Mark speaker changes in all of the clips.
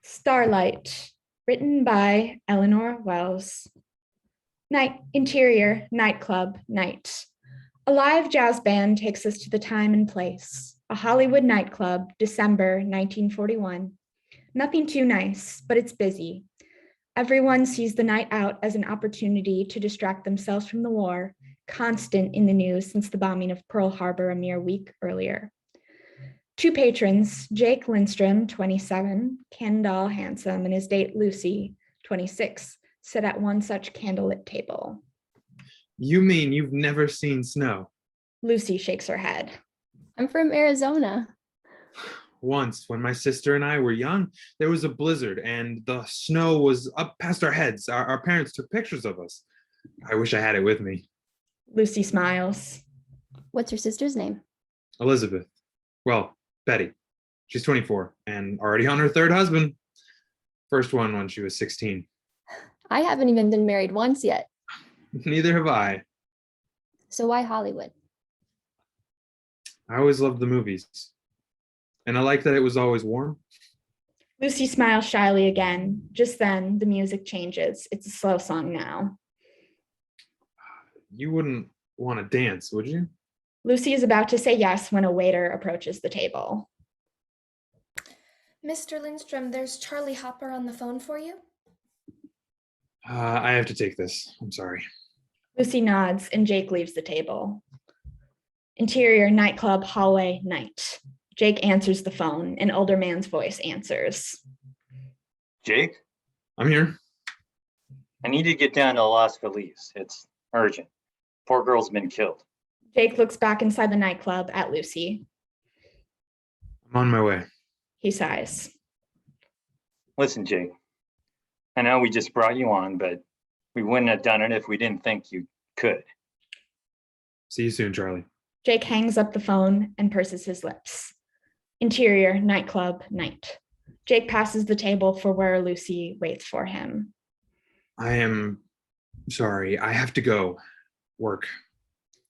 Speaker 1: Starlight, written by Eleanor Wells. Interior, nightclub, night. A live jazz band takes us to the time and place. A Hollywood nightclub, December 1941. Nothing too nice, but it's busy. Everyone sees the night out as an opportunity to distract themselves from the war, constant in the news since the bombing of Pearl Harbor a mere week earlier. Two patrons, Jake Lindstrom, 27, Kendall handsome, and his date Lucy, 26, sit at one such candlelit table.
Speaker 2: You mean you've never seen snow?
Speaker 1: Lucy shakes her head.
Speaker 3: I'm from Arizona.
Speaker 2: Once, when my sister and I were young, there was a blizzard and the snow was up past our heads. Our parents took pictures of us. I wish I had it with me.
Speaker 1: Lucy smiles.
Speaker 3: What's your sister's name?
Speaker 2: Elizabeth. Well, Betty. She's 24 and already on her third husband. First one when she was 16.
Speaker 3: I haven't even been married once yet.
Speaker 2: Neither have I.
Speaker 3: So why Hollywood?
Speaker 2: I always loved the movies. And I like that it was always warm.
Speaker 1: Lucy smiles shyly again. Just then, the music changes. It's a slow song now.
Speaker 2: You wouldn't want to dance, would you?
Speaker 1: Lucy is about to say yes when a waiter approaches the table.
Speaker 4: Mr. Lindstrom, there's Charlie Hopper on the phone for you.
Speaker 2: I have to take this. I'm sorry.
Speaker 1: Lucy nods and Jake leaves the table. Interior, nightclub, hallway, night. Jake answers the phone. An older man's voice answers.
Speaker 5: Jake?
Speaker 2: I'm here.
Speaker 5: I need to get down to Las Feliz. It's urgent. Poor girl's been killed.
Speaker 1: Jake looks back inside the nightclub at Lucy.
Speaker 2: I'm on my way.
Speaker 1: He sighs.
Speaker 5: Listen, Jake. I know we just brought you on, but we wouldn't have done it if we didn't think you could.
Speaker 2: See you soon, Charlie.
Speaker 1: Jake hangs up the phone and purses his lips. Interior, nightclub, night. Jake passes the table for where Lucy waits for him.
Speaker 2: I am sorry. I have to go. Work.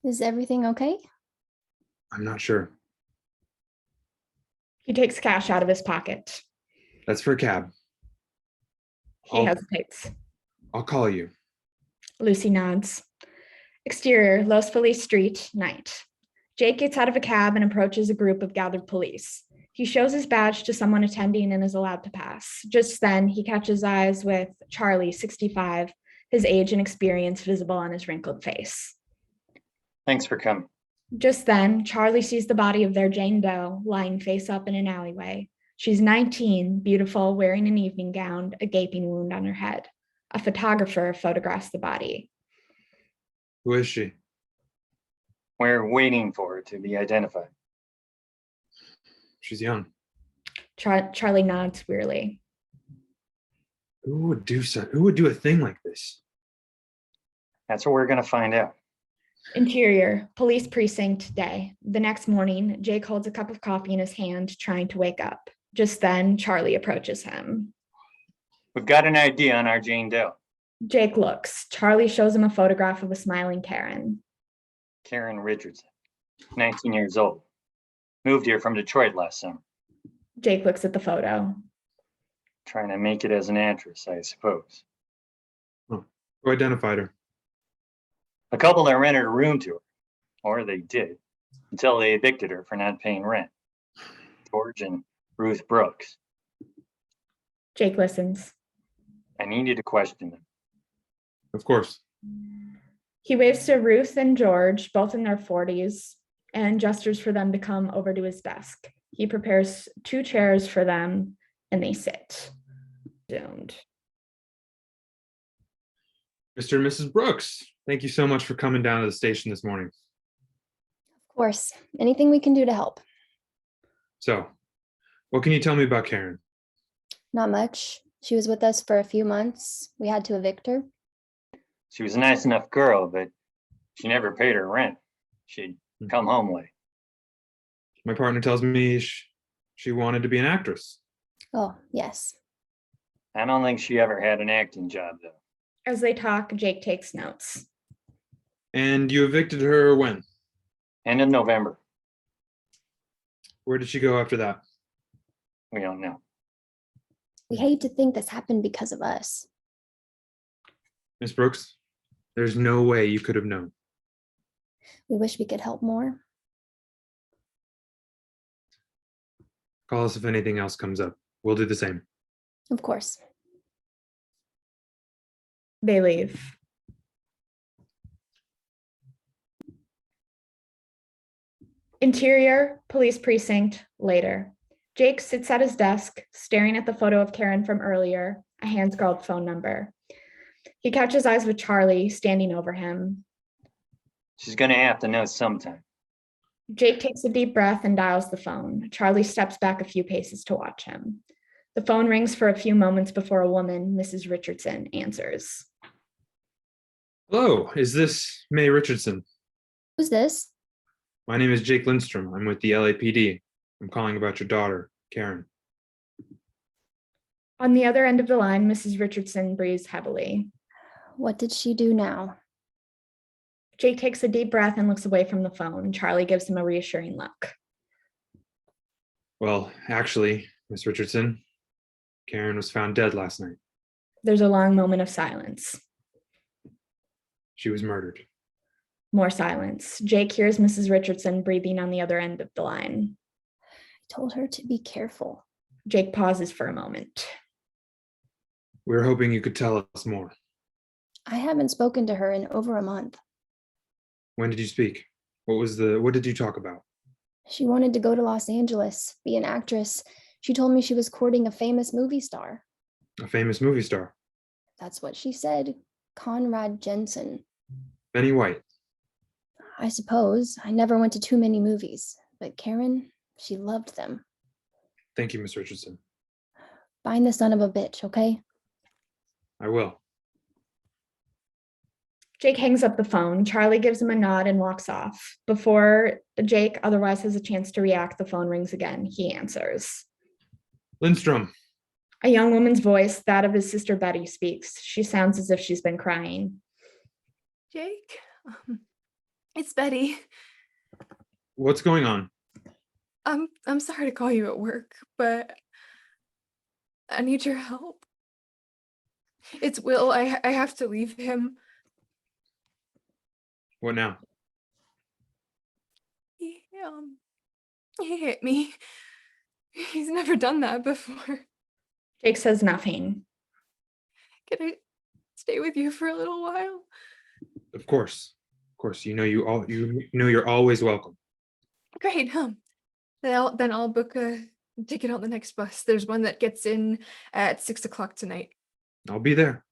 Speaker 3: Is everything okay?
Speaker 2: I'm not sure.
Speaker 1: He takes cash out of his pocket.
Speaker 2: That's for a cab.
Speaker 1: He hesitates.
Speaker 2: I'll call you.
Speaker 1: Lucy nods. Exterior, Los Feliz Street, night. Jake gets out of a cab and approaches a group of gathered police. He shows his badge to someone attending and is allowed to pass. Just then, he catches eyes with Charlie, 65, his age and experience visible on his wrinkled face.
Speaker 5: Thanks for coming.
Speaker 1: Just then, Charlie sees the body of their Jane Doe lying face up in an alleyway. She's 19, beautiful, wearing an evening gown, a gaping wound on her head. A photographer photographs the body.
Speaker 2: Who is she?
Speaker 5: We're waiting for her to be identified.
Speaker 2: She's young.
Speaker 1: Charlie nods wearily.
Speaker 2: Who would do a thing like this?
Speaker 5: That's what we're going to find out.
Speaker 1: Interior, police precinct, day. The next morning, Jake holds a cup of coffee in his hand, trying to wake up. Just then, Charlie approaches him.
Speaker 5: We've got an idea on our Jane Doe.
Speaker 1: Jake looks. Charlie shows him a photograph of a smiling Karen.
Speaker 5: Karen Richardson, 19 years old. Moved here from Detroit last summer.
Speaker 1: Jake looks at the photo.
Speaker 5: Trying to make it as an actress, I suppose.
Speaker 2: Oh, who identified her?
Speaker 5: A couple that rented a room to her, or they did, until they evicted her for not paying rent. George and Ruth Brooks.
Speaker 1: Jake listens.
Speaker 5: I needed to question them.
Speaker 2: Of course.
Speaker 1: He waves to Ruth and George, both in their 40s, and gestures for them to come over to his desk. He prepares 2 chairs for them, and they sit. Zoomed.
Speaker 2: Mr. and Mrs. Brooks, thank you so much for coming down to the station this morning.
Speaker 3: Of course. Anything we can do to help.
Speaker 2: So, what can you tell me about Karen?
Speaker 3: Not much. She was with us for a few months. We had to evict her.
Speaker 5: She was a nice enough girl, but she never paid her rent. She'd come home late.
Speaker 2: My partner tells me she wanted to be an actress.
Speaker 3: Oh, yes.
Speaker 5: I don't think she ever had an acting job, though.
Speaker 1: As they talk, Jake takes notes.
Speaker 2: And you evicted her when?
Speaker 5: End of November.
Speaker 2: Where did she go after that?
Speaker 5: We don't know.
Speaker 3: We hate to think this happened because of us.
Speaker 2: Miss Brooks, there's no way you could have known.
Speaker 3: We wish we could help more.
Speaker 2: Call us if anything else comes up. We'll do the same.
Speaker 3: Of course.
Speaker 1: They leave. Interior, police precinct, later. Jake sits at his desk, staring at the photo of Karen from earlier, a hand-scrawled phone number. He catches eyes with Charlie, standing over him.
Speaker 5: She's gonna have to know sometime.
Speaker 1: Jake takes a deep breath and dials the phone. Charlie steps back a few paces to watch him. The phone rings for a few moments before a woman, Mrs. Richardson, answers.
Speaker 2: Hello, is this May Richardson?
Speaker 3: Who's this?
Speaker 2: My name is Jake Lindstrom. I'm with the LAPD. I'm calling about your daughter, Karen.
Speaker 1: On the other end of the line, Mrs. Richardson breathes heavily.
Speaker 3: What did she do now?
Speaker 1: Jake takes a deep breath and looks away from the phone. Charlie gives him a reassuring look.
Speaker 2: Well, actually, Miss Richardson, Karen was found dead last night.
Speaker 1: There's a long moment of silence.
Speaker 2: She was murdered.
Speaker 1: More silence. Jake hears Mrs. Richardson breathing on the other end of the line.
Speaker 3: I told her to be careful.
Speaker 1: Jake pauses for a moment.
Speaker 2: We were hoping you could tell us more.
Speaker 3: I haven't spoken to her in over a month.
Speaker 2: When did you speak? What did you talk about?
Speaker 3: She wanted to go to Los Angeles, be an actress. She told me she was courting a famous movie star.
Speaker 2: A famous movie star.
Speaker 3: That's what she said. Conrad Jensen.
Speaker 2: Benny White.
Speaker 3: I suppose. I never went to too many movies, but Karen, she loved them.
Speaker 2: Thank you, Miss Richardson.
Speaker 3: Find the son of a bitch, okay?
Speaker 2: I will.
Speaker 1: Jake hangs up the phone. Charlie gives him a nod and walks off. Before Jake otherwise has a chance to react, the phone rings again. He answers.
Speaker 2: Lindstrom.
Speaker 1: A young woman's voice, that of his sister Betty, speaks. She sounds as if she's been crying.
Speaker 6: Jake, it's Betty.
Speaker 2: What's going on?
Speaker 6: I'm sorry to call you at work, but I need your help. It's Will. I have to leave him.
Speaker 2: What now?
Speaker 6: He hit me. He's never done that before.
Speaker 1: Jake says nothing.
Speaker 6: Can I stay with you for a little while?
Speaker 2: Of course. Of course. You know you're always welcome.
Speaker 6: Great, Then I'll book a ticket on the next bus. There's one that gets in at 6 o'clock tonight.
Speaker 2: I'll be there.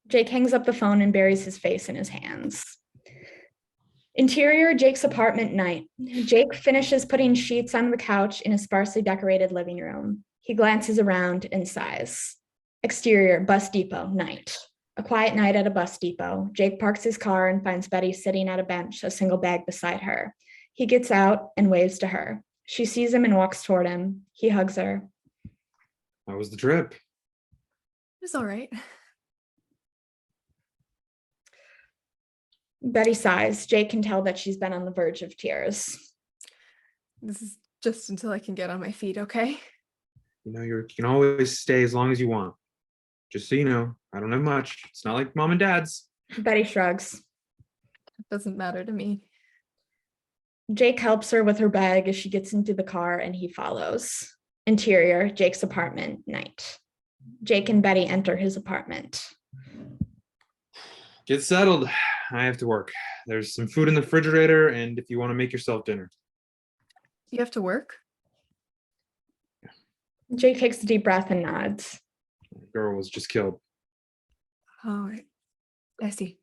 Speaker 1: Jake hangs up the phone and buries his face in his hands. Interior, Jake's apartment night. Jake finishes putting sheets on the couch in a sparsely decorated living room. He glances around and sighs. Exterior, bus depot, night. A quiet night at a bus depot. Jake parks his car and finds Betty sitting at a bench, a single bag beside her. He gets out and waves to her. She sees him and walks toward him. He hugs her.
Speaker 2: How was the trip?
Speaker 6: It was all right.
Speaker 1: Betty sighs. Jake can tell that she's been on the verge of tears.
Speaker 6: This is just until I can get on my feet, okay?
Speaker 2: You know, you can always stay as long as you want. Just so you know, I don't have much. It's not like mom and dad's.
Speaker 1: Betty shrugs.
Speaker 6: It doesn't matter to me.
Speaker 1: Jake helps her with her bag as she gets into the car and he follows. Interior, Jake's apartment, night. Jake and Betty enter his apartment.
Speaker 2: Get settled. I have to work. There's some food in the refrigerator, and if you want to make yourself dinner.
Speaker 6: You have to work?
Speaker 1: Jake takes a deep breath and nods.
Speaker 2: The girl was just killed.
Speaker 6: Oh, I see.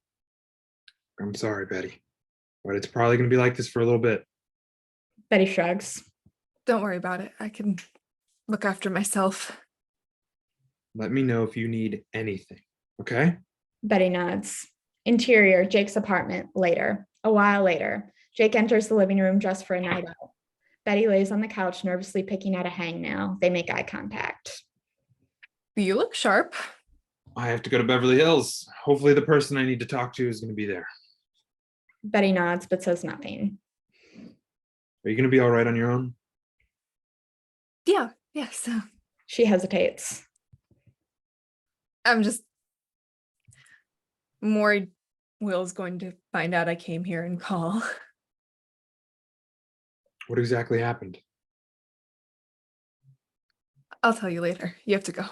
Speaker 2: I'm sorry, Betty, but it's probably going to be like this for a little bit.
Speaker 1: Betty shrugs.
Speaker 6: Don't worry about it. I can look after myself.
Speaker 2: Let me know if you need anything, okay?
Speaker 1: Betty nods. Interior, Jake's apartment, later. A while later, Jake enters the living room dressed for a night out. Betty lays on the couch, nervously picking at a hangnail. They make eye contact.
Speaker 6: You look sharp.
Speaker 2: I have to go to Beverly Hills. Hopefully the person I need to talk to is going to be there.
Speaker 1: Betty nods, but says nothing.
Speaker 2: Are you going to be all right on your own?
Speaker 6: Yeah, yes.
Speaker 1: She hesitates.
Speaker 6: I'm just worried Will's going to find out I came here and call.
Speaker 2: What exactly happened?
Speaker 6: I'll tell you later. You have to go.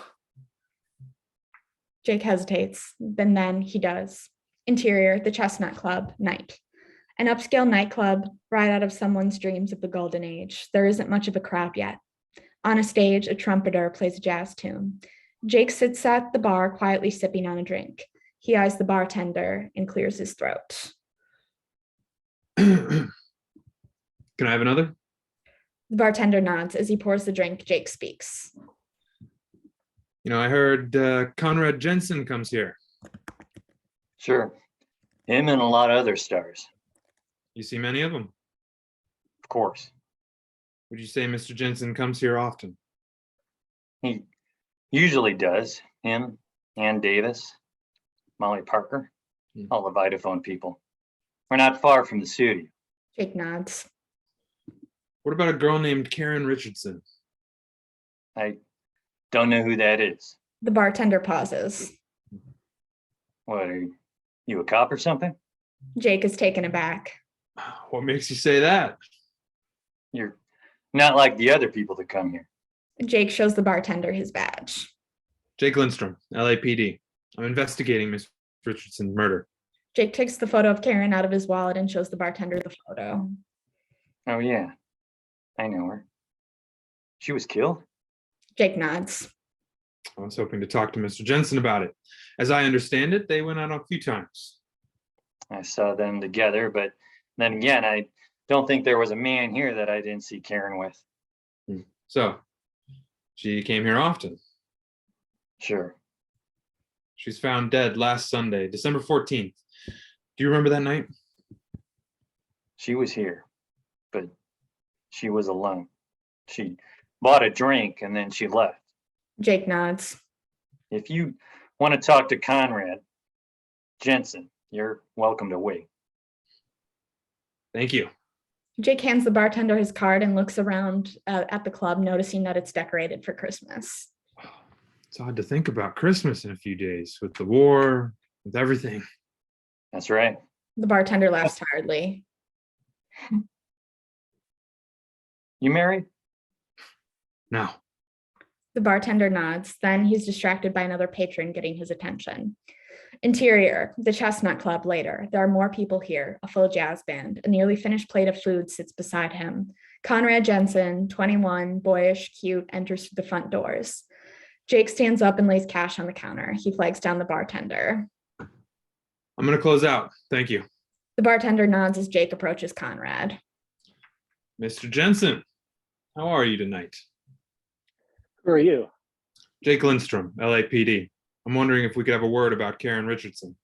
Speaker 1: Jake hesitates, then he does. Interior, the Chestnut Club, night. An upscale nightclub, right out of someone's dreams of the golden age. There isn't much of a crowd yet. On a stage, a trumpeter plays a jazz tune. Jake sits at the bar, quietly sipping on a drink. He eyes the bartender and clears his throat.
Speaker 2: Can I have another?
Speaker 1: The bartender nods. As he pours the drink, Jake speaks.
Speaker 2: I heard Conrad Jensen comes here.
Speaker 5: Sure. Him and a lot of other stars,
Speaker 2: You see many of them.
Speaker 5: of course.
Speaker 2: Would you say Mr. Jensen comes here often?
Speaker 5: He usually does. Him, Ann Davis, Molly Parker, all the Vitaphone people. We're not far from the studio.
Speaker 1: Jake nods.
Speaker 2: What about a girl named Karen Richardson?
Speaker 5: I don't know who that is.
Speaker 1: The bartender pauses.
Speaker 5: What, are you a cop or something?
Speaker 1: Jake is taken aback.
Speaker 2: What makes you say that?
Speaker 5: You're not like the other people that come here.
Speaker 1: Jake shows the bartender his badge.
Speaker 2: Jake Lindstrom, LAPD. I'm investigating Miss Richardson's murder.
Speaker 1: Jake takes the photo of Karen out of his wallet and shows the bartender the photo.
Speaker 5: Oh yeah, I know her. She was killed?
Speaker 1: Jake nods.
Speaker 2: I was hoping to talk to Mr. Jensen about it. As I understand it, they went out a few times.
Speaker 5: I saw them together, but then again, I don't think there was a man here that I didn't see Karen with.
Speaker 2: So, she came here often.
Speaker 5: Sure.
Speaker 2: She's found dead last Sunday, December 14th. Do you remember that night?
Speaker 5: She was here, but she was alone. She bought a drink and then she left.
Speaker 1: Jake nods.
Speaker 5: If you want to talk to Conrad Jensen, you're welcome to wait.
Speaker 2: Thank you.
Speaker 1: Jake hands the bartender his card and looks around at the club, noticing that it's decorated for Christmas.
Speaker 2: It's odd to think about Christmas in a few days with the war, with everything.
Speaker 5: That's right.
Speaker 1: The bartender laughs tiredly.
Speaker 5: You married?
Speaker 2: No.
Speaker 1: The bartender nods. Then he's distracted by another patron getting his attention. Interior, the Chestnut Club later. There are more people here, a full jazz band. A nearly finished plate of food sits beside him. Conrad Jensen, 21, boyish, cute, enters through the front doors. Jake stands up and lays cash on the counter. He flags down the bartender.
Speaker 2: I'm going to close out. Thank you.
Speaker 1: The bartender nods as Jake approaches Conrad.
Speaker 2: Mr. Jensen, how are you tonight?
Speaker 7: Who are you?
Speaker 2: Jake Lindstrom, LAPD. I'm wondering if we could have a word about Karen Richardson.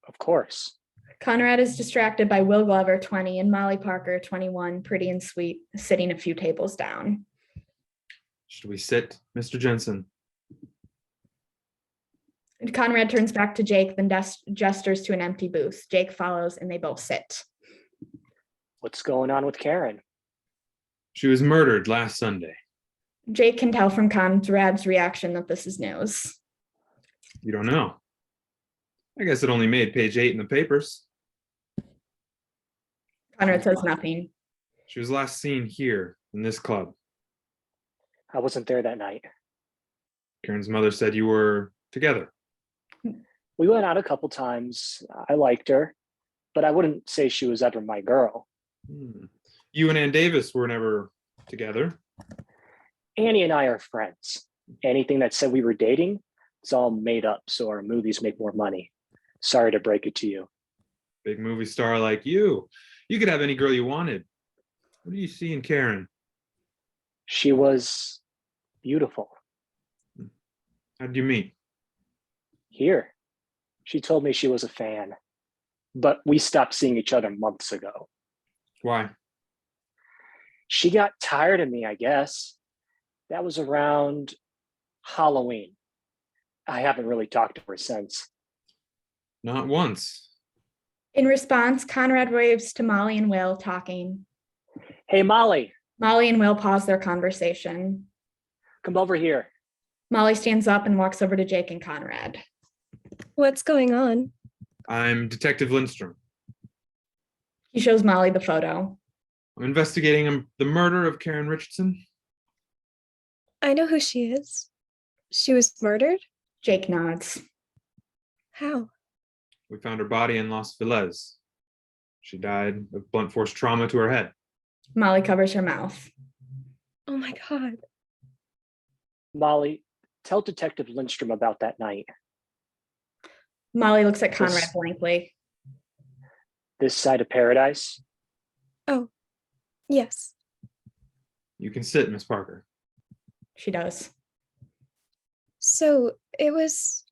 Speaker 7: Of course.
Speaker 1: Conrad is distracted by Will Glover, 20, and Molly Parker, 21, pretty and sweet, sitting a few tables down.
Speaker 2: Should we sit, Mr. Jensen?
Speaker 1: And Conrad turns back to Jake, then gestures to an empty booth. Jake follows, and they both sit.
Speaker 7: What's going on with Karen?
Speaker 2: She was murdered last Sunday.
Speaker 1: Jake can tell from Conrad's reaction that this is news.
Speaker 2: You don't know. I guess it only made page 8 in the papers.
Speaker 1: Conrad says nothing.
Speaker 2: She was last seen here in this club.
Speaker 7: I wasn't there that night.
Speaker 2: Karen's mother said you were together.
Speaker 7: We went out a couple times. I liked her, but I wouldn't say she was ever my girl.
Speaker 2: You and Ann Davis were never together.
Speaker 7: Annie and I are friends. Anything that said we were dating, it's all made up so our movies make more money. Sorry to break it to you.
Speaker 2: Big movie star like you. You could have any girl you wanted. What do you see in Karen?
Speaker 7: She was beautiful.
Speaker 2: How did you meet?
Speaker 7: Here. She told me she was a fan, but we stopped seeing each other months ago.
Speaker 2: Why?
Speaker 7: She got tired of me, I guess. That was around Halloween. I haven't really talked to her since.
Speaker 2: Not once.
Speaker 1: In response, Conrad waves to Molly and Will, talking.
Speaker 7: Hey, Molly,
Speaker 1: Molly and Will pause their conversation.
Speaker 7: come over here.
Speaker 1: Molly stands up and walks over to Jake and Conrad.
Speaker 8: What's going on?
Speaker 2: I'm Detective Lindstrom.
Speaker 1: He shows Molly the photo.
Speaker 2: I'm investigating the murder of Karen Richardson.
Speaker 8: I know who she is. She was murdered?
Speaker 1: Jake nods.
Speaker 8: How?
Speaker 2: We found her body in Los Feliz. She died of blunt force trauma to her head.
Speaker 1: Molly covers her mouth.
Speaker 8: Oh my God.
Speaker 7: Molly, tell Detective Lindstrom about that night.
Speaker 1: Molly looks at Conrad
Speaker 7: This-
Speaker 1: blankly.
Speaker 7: This side of paradise?
Speaker 8: Oh, yes.
Speaker 2: You can sit, Miss Parker.
Speaker 1: She does.
Speaker 8: So it was,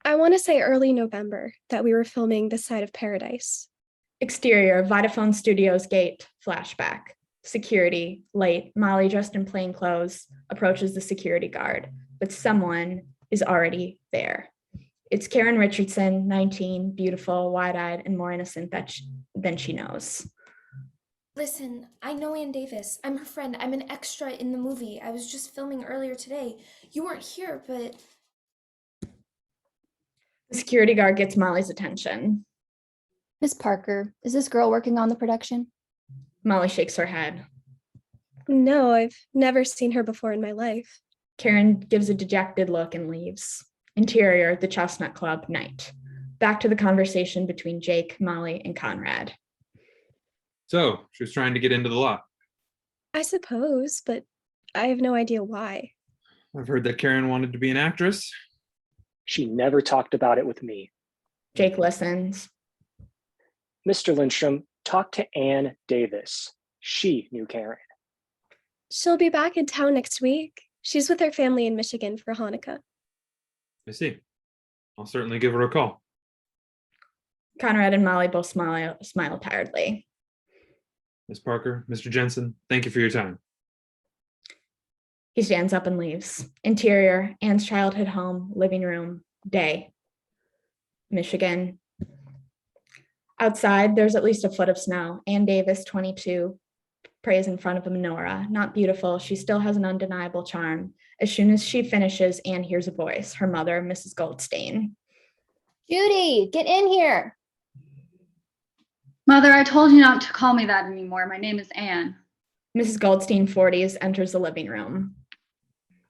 Speaker 8: I want to say early November that we were filming This Side of Paradise.
Speaker 1: Exterior, Vodafone Studios gate, flashback. Security, late. Molly, dressed in plain clothes, approaches the security guard, but someone is already there. It's Karen Richardson, 19, beautiful, wide-eyed, and more innocent than she knows.
Speaker 4: Listen, I know Ann Davis. I'm her friend. I'm an extra in the movie. I was just filming earlier today. You weren't here, but
Speaker 1: The security guard gets Molly's attention.
Speaker 3: Miss Parker, is this girl working on the production?
Speaker 1: Molly shakes her head.
Speaker 8: No, I've never seen her before in my life.
Speaker 1: Karen gives a dejected look and leaves. Interior, the Chestnut Club, night. Back to the conversation between Jake, Molly, and Conrad.
Speaker 2: So, she was trying to get into the lot.
Speaker 8: I suppose, but I have no idea why.
Speaker 2: I've heard that Karen wanted to be an actress.
Speaker 7: She never talked about it with me.
Speaker 1: Jake listens.
Speaker 7: Mr. Lindstrom, talk to Ann Davis. She knew Karen.
Speaker 8: She'll be back in town next week. She's with her family in Michigan for Hanukkah.
Speaker 2: I see. I'll certainly give her a call.
Speaker 1: Conrad and Molly both smile tiredly.
Speaker 2: Miss Parker, Mr. Jensen, thank you for your time.
Speaker 1: He stands up and leaves. Interior, Anne's childhood home, living room, day. Michigan. Outside, there's at least a foot of snow. Ann Davis, 22, prays in front of a menorah. Not beautiful, she still has an undeniable charm. As soon as she finishes, Anne hears a voice, her mother, Mrs. Goldstein.
Speaker 3: Judy, get in here.
Speaker 9: Mother, I told you not to call me that anymore. My name is Anne.
Speaker 1: Mrs. Goldstein, 40s, enters the living room.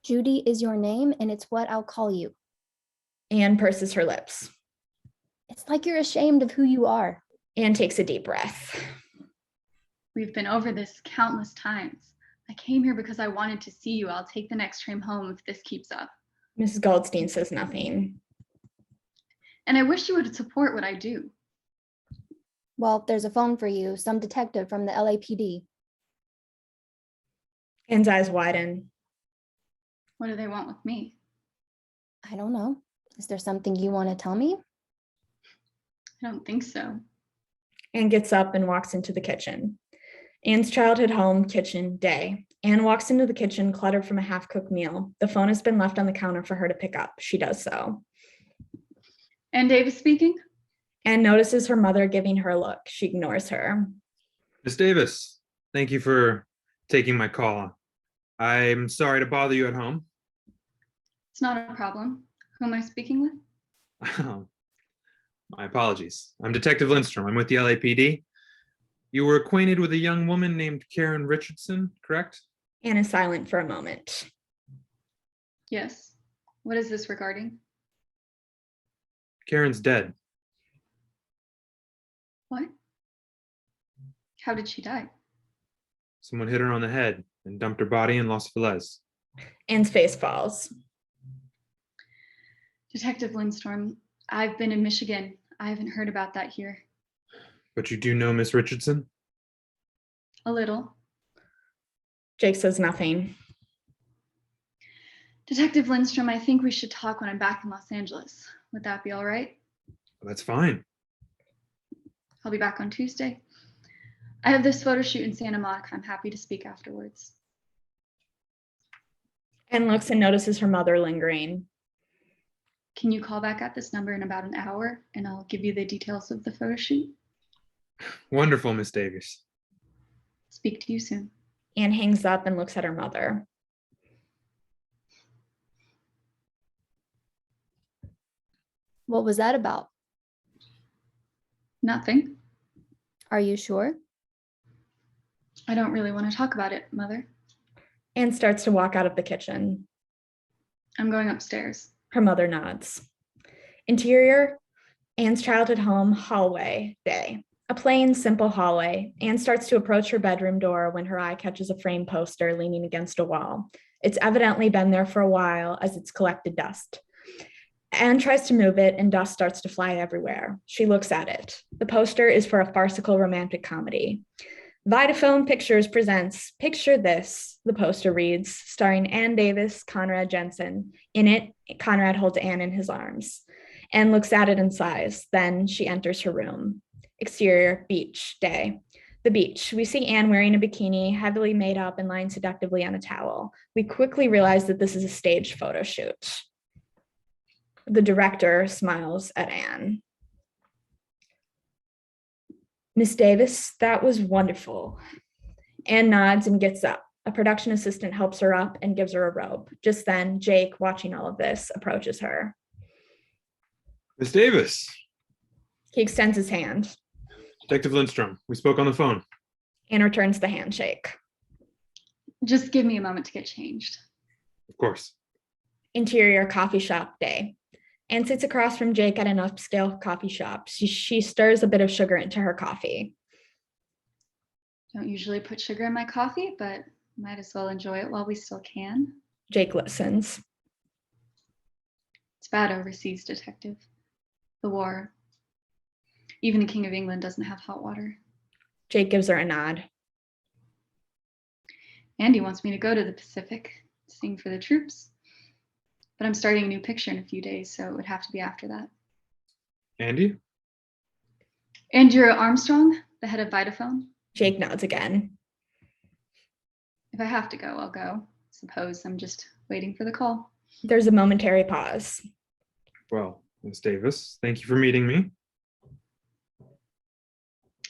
Speaker 3: Judy is your name, and it's what I'll call you.
Speaker 1: Anne purses her lips.
Speaker 3: It's like you're ashamed of who you are.
Speaker 1: Anne takes a deep breath.
Speaker 9: We've been over this countless times. I came here because I wanted to see you. I'll take the next train home if this keeps up.
Speaker 1: Mrs. Goldstein says nothing.
Speaker 9: And I wish you would support what I do.
Speaker 3: Well, there's a phone for you, some detective from the LAPD.
Speaker 1: Anne's eyes widen.
Speaker 9: What do they want with me?
Speaker 3: I don't know. Is there something you want to tell me?
Speaker 9: I don't think so.
Speaker 1: Anne gets up and walks into the kitchen. Anne's childhood home, kitchen, day. Anne walks into the kitchen, cluttered from a half-cooked meal. The phone has been left on the counter for her to pick up. She does so.
Speaker 9: Ann Davis speaking?
Speaker 1: Anne notices her mother giving her a look. She ignores her.
Speaker 2: Miss Davis, thank you for taking my call. I'm sorry to bother you at home.
Speaker 9: It's not a problem. Who am I speaking with?
Speaker 2: My apologies. I'm Detective Lindstrom. I'm with the LAPD. You were acquainted with a young woman named Karen Richardson, correct?
Speaker 1: Anne is silent for a moment.
Speaker 9: Yes. What is this regarding?
Speaker 2: Karen's dead.
Speaker 9: What? How did she die?
Speaker 2: Someone hit her on the head and dumped her body in Los Feliz.
Speaker 1: Anne's face falls.
Speaker 9: Detective Lindstrom, I've been in Michigan. I haven't heard about that here.
Speaker 2: But you do know Miss Richardson?
Speaker 9: A little.
Speaker 1: Jake says nothing.
Speaker 9: Detective Lindstrom, I think we should talk when I'm back in Los Angeles. Would that be all right?
Speaker 2: That's fine.
Speaker 9: I'll be back on Tuesday. I have this photo shoot in Santa Monica. I'm happy to speak afterwards.
Speaker 1: Anne looks and notices her mother lingering.
Speaker 9: Can you call back at this number in about an hour and I'll give you the details of the photo shoot?
Speaker 2: Wonderful, Miss Davis.
Speaker 9: Speak to you soon.
Speaker 1: Anne hangs up and looks at her mother.
Speaker 3: What was that about?
Speaker 9: Nothing.
Speaker 3: Are you sure?
Speaker 9: I don't really want to talk about it, Mother.
Speaker 1: Anne starts to walk out of the kitchen.
Speaker 9: I'm going upstairs.
Speaker 1: Her mother nods. Interior, Anne's childhood home, hallway, day. A plain, simple hallway. Anne starts to approach her bedroom door when her eye catches a framed poster leaning against a wall. It's evidently been there for a while as it's collected dust. Anne tries to move it and dust starts to fly everywhere. She looks at it. The poster is for a farcical romantic comedy. Vitafilm Pictures presents Picture This, the poster reads, starring Ann Davis, Conrad Jensen. In it, Conrad holds Anne in his arms. Anne looks at it and sighs. Then she enters her room. Exterior, beach, day. The beach. We see Anne wearing a bikini, heavily made up and lying seductively on a towel. We quickly realize that this is a staged photo shoot. The director smiles at Anne. Miss Davis, that was wonderful. Anne nods and gets up. A production assistant helps her up and gives her a robe. Just then, Jake, watching all of this, approaches her.
Speaker 2: Miss Davis.
Speaker 1: He extends his hand.
Speaker 2: Detective Lindstrom. We spoke on the phone.
Speaker 1: Anne returns the handshake.
Speaker 9: Just give me a moment to get changed.
Speaker 2: Of course.
Speaker 1: Interior, coffee shop, day. Anne sits across from Jake at an upscale coffee shop. She stirs a bit of sugar into her coffee.
Speaker 9: Don't usually put sugar in my coffee, but might as well enjoy it while we still can.
Speaker 1: Jake listens.
Speaker 9: It's bad overseas, Detective. The war. Even the King of England doesn't have hot water.
Speaker 1: Jake gives her a nod.
Speaker 9: Andy wants me to go to the Pacific, sing for the troops. But I'm starting a new picture in a few days, so it would have to be after that.
Speaker 2: Andy?
Speaker 9: Andrew Armstrong, the head of Vitafone.
Speaker 1: Jake nods again.
Speaker 9: If I have to go, I'll go. Suppose I'm just waiting for the call.
Speaker 1: There's a momentary pause.
Speaker 2: Well, Miss Davis, thank you for meeting me.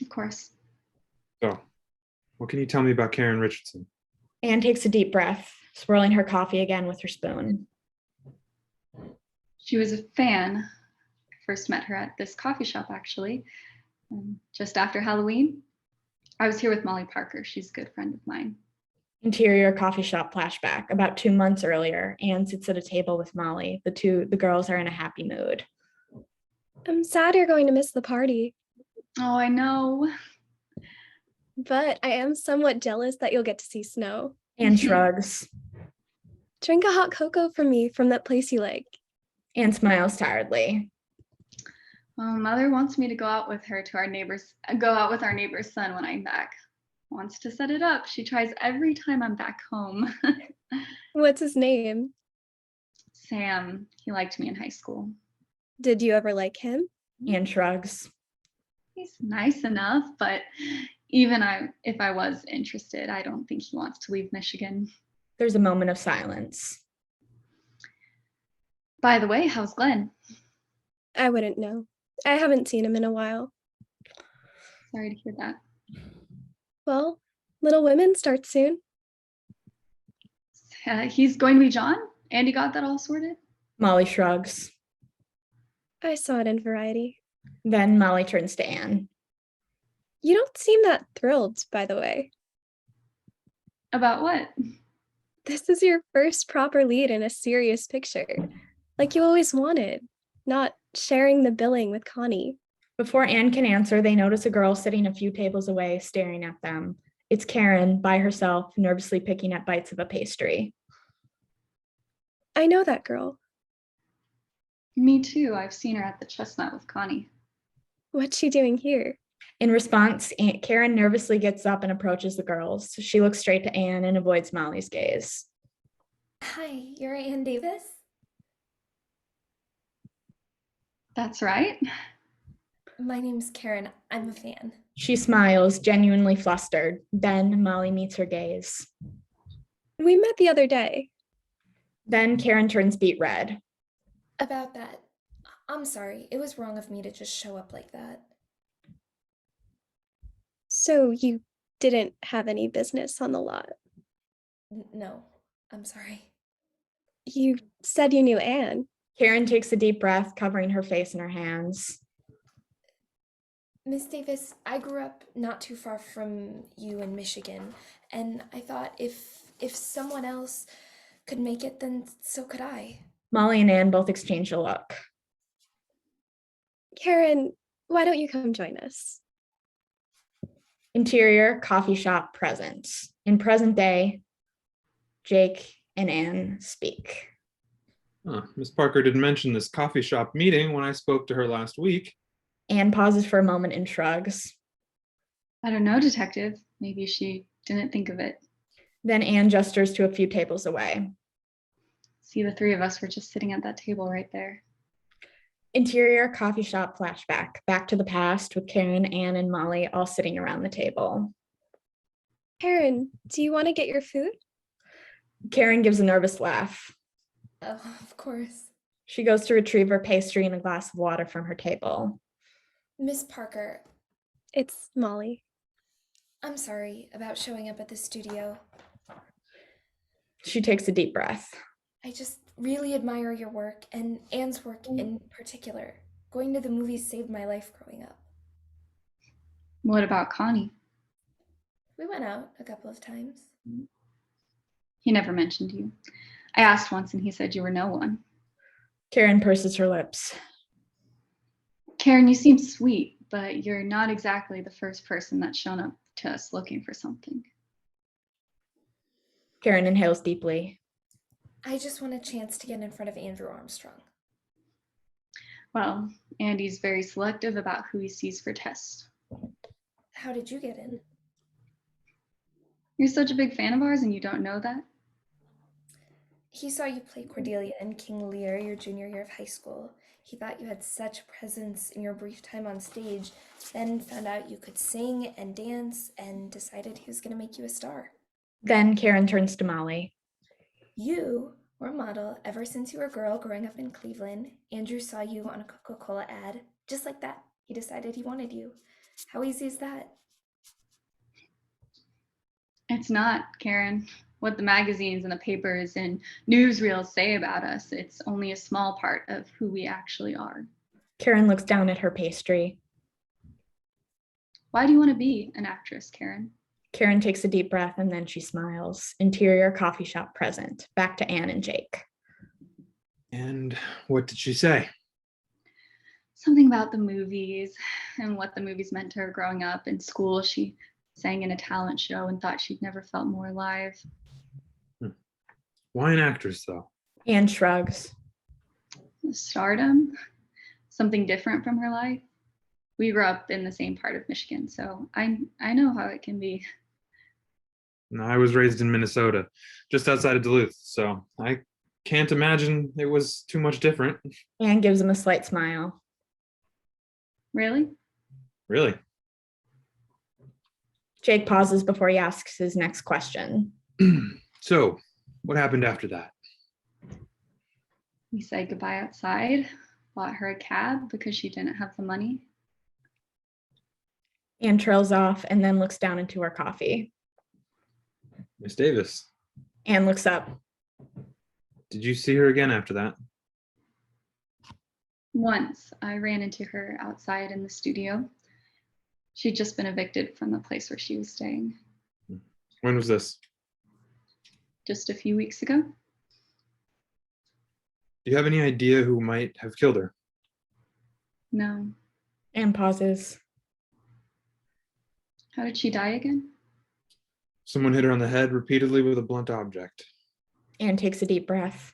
Speaker 9: Of course.
Speaker 2: So, what can you tell me about Karen Richardson?
Speaker 1: Anne takes a deep breath, swirling her coffee again with her spoon.
Speaker 9: She was a fan. I first met her at this coffee shop, actually, just after Halloween. I was here with Molly Parker. She's a good friend of mine.
Speaker 1: Interior coffee shop flashback. About 2 months earlier, Anne sits at a table with Molly. The girls are in a happy mood.
Speaker 8: I'm sad you're going to miss the party,
Speaker 9: Oh, I know.
Speaker 8: but I am somewhat jealous that you'll get to see snow.
Speaker 1: Anne shrugs.
Speaker 8: Drink a hot cocoa from me from that place you like.
Speaker 1: Anne smiles tiredly.
Speaker 9: Well, Mother wants me to go out with our neighbor's son when I'm back. Wants to set it up. She tries every time I'm back home.
Speaker 8: What's his name?
Speaker 9: Sam, he liked me in high school.
Speaker 8: Did you ever like him?
Speaker 1: Anne shrugs.
Speaker 9: He's nice enough, but if I was interested, I don't think he wants to leave Michigan.
Speaker 1: There's a moment of silence.
Speaker 9: By the way, how's Glenn?
Speaker 8: I wouldn't know. I haven't seen him in a while.
Speaker 9: Sorry to hear that.
Speaker 8: Well, Little Women starts soon.
Speaker 9: He's going to be John? Andy got that all sorted?
Speaker 1: Molly shrugs.
Speaker 8: I saw it in Variety.
Speaker 1: Then Molly turns to Anne.
Speaker 8: You don't seem that thrilled, by the way.
Speaker 9: About what?
Speaker 8: This is your first proper lead in a serious picture, like you always wanted, not sharing the billing with Connie.
Speaker 1: Before Anne can answer, they notice a girl sitting a few tables away, staring at them. It's Karen, by herself, nervously picking at bites of a pastry.
Speaker 8: I know that girl.
Speaker 9: Me too. I've seen her at the Chestnut with Connie.
Speaker 8: What's she doing here?
Speaker 1: In response, Karen nervously gets up and approaches the girls. She looks straight to Anne and avoids Molly's gaze.
Speaker 4: Hi, you're Ann Davis?
Speaker 9: That's right.
Speaker 4: My name's Karen. I'm a fan.
Speaker 1: She smiles, genuinely flustered. Then Molly meets her gaze.
Speaker 8: We met the other day.
Speaker 1: Then Karen turns beet red.
Speaker 4: About that, I'm sorry. It was wrong of me to just show up like that.
Speaker 8: So you didn't have any business on the lot?
Speaker 4: No, I'm sorry.
Speaker 8: You said you knew Anne.
Speaker 1: Karen takes a deep breath, covering her face in her hands.
Speaker 4: Miss Davis, I grew up not too far from you in Michigan, and I thought if someone else could make it, then so could I.
Speaker 1: Molly and Anne both exchange a look.
Speaker 8: Karen, why don't you come join us?
Speaker 1: Interior coffee shop present. In present day, Jake and Anne speak.
Speaker 2: Miss Parker didn't mention this coffee shop meeting when I spoke to her last week.
Speaker 1: Anne pauses for a moment and shrugs.
Speaker 9: I don't know, Detective. Maybe she didn't think of it.
Speaker 1: Then Anne gestures to a few tables away.
Speaker 9: See, the three of us were just sitting at that table right there.
Speaker 1: Interior coffee shop flashback. Back to the past with Karen, Anne, and Molly all sitting around the table.
Speaker 8: Karen, do you want to get your food?
Speaker 1: Karen gives a nervous laugh.
Speaker 4: Oh, of course.
Speaker 1: She goes to retrieve her pastry and a glass of water from her table.
Speaker 4: Miss Parker,
Speaker 8: It's Molly.
Speaker 4: I'm sorry about showing up at the studio.
Speaker 1: She takes a deep breath.
Speaker 4: I just really admire your work, and Anne's work in particular. Going to the movies saved my life growing up.
Speaker 9: What about Connie?
Speaker 4: We went out a couple of times.
Speaker 9: He never mentioned you. I asked once and he said you were no one.
Speaker 1: Karen purses her lips.
Speaker 9: Karen, you seem sweet, but you're not exactly the first person that's shown up to us looking for something.
Speaker 1: Karen inhales deeply.
Speaker 4: I just want a chance to get in front of Andrew Armstrong.
Speaker 9: Well, Andy's very selective about who he sees for tests.
Speaker 4: How did you get in?
Speaker 9: You're such a big fan of ours and you don't know that?
Speaker 4: He saw you play Cordelia in King Lear your junior year of high school. He thought you had such presence in your brief time on stage, then found out you could sing and dance and decided he was going to make you a star.
Speaker 1: Then Karen turns to Molly.
Speaker 4: You were a model ever since you were a girl growing up in Cleveland. Andrew saw you on a Coca-Cola ad. Just like that, he decided he wanted you. How easy is that?
Speaker 9: It's not, Karen. What the magazines and the papers and newsreels say about us, it's only a small part of who we actually are.
Speaker 1: Karen looks down at her pastry.
Speaker 9: Why do you want to be an actress, Karen?
Speaker 1: Karen takes a deep breath and then she smiles. Interior coffee shop present. Back to Anne and Jake.
Speaker 2: And what did she say?
Speaker 9: Something about the movies and what the movies meant to her growing up. In school, she sang in a talent show and thought she'd never felt more alive.
Speaker 2: Why an actress, though?
Speaker 1: Anne shrugs.
Speaker 9: Stardom, something different from her life. We grew up in the same part of Michigan, so I know how it can be.
Speaker 2: No, I was raised in Minnesota, just outside of Duluth, so I can't imagine it was too much different.
Speaker 1: Anne gives him a slight smile.
Speaker 9: Really?
Speaker 2: Really?
Speaker 1: Jake pauses before he asks his next question.
Speaker 2: So, what happened after that?
Speaker 9: We said goodbye outside, bought her a cab because she didn't have the money.
Speaker 1: Anne trails off and then looks down into her coffee.
Speaker 2: Miss Davis.
Speaker 1: Anne looks up.
Speaker 2: Did you see her again after that?
Speaker 9: Once I ran into her outside in the studio. She'd just been evicted from the place where she was staying.
Speaker 2: When was this?
Speaker 9: Just a few weeks ago.
Speaker 2: Do you have any idea who might have killed her?
Speaker 9: No.
Speaker 1: Anne pauses.
Speaker 9: How did she die again?
Speaker 2: Someone hit her on the head repeatedly with a blunt object.
Speaker 1: Anne takes a deep breath.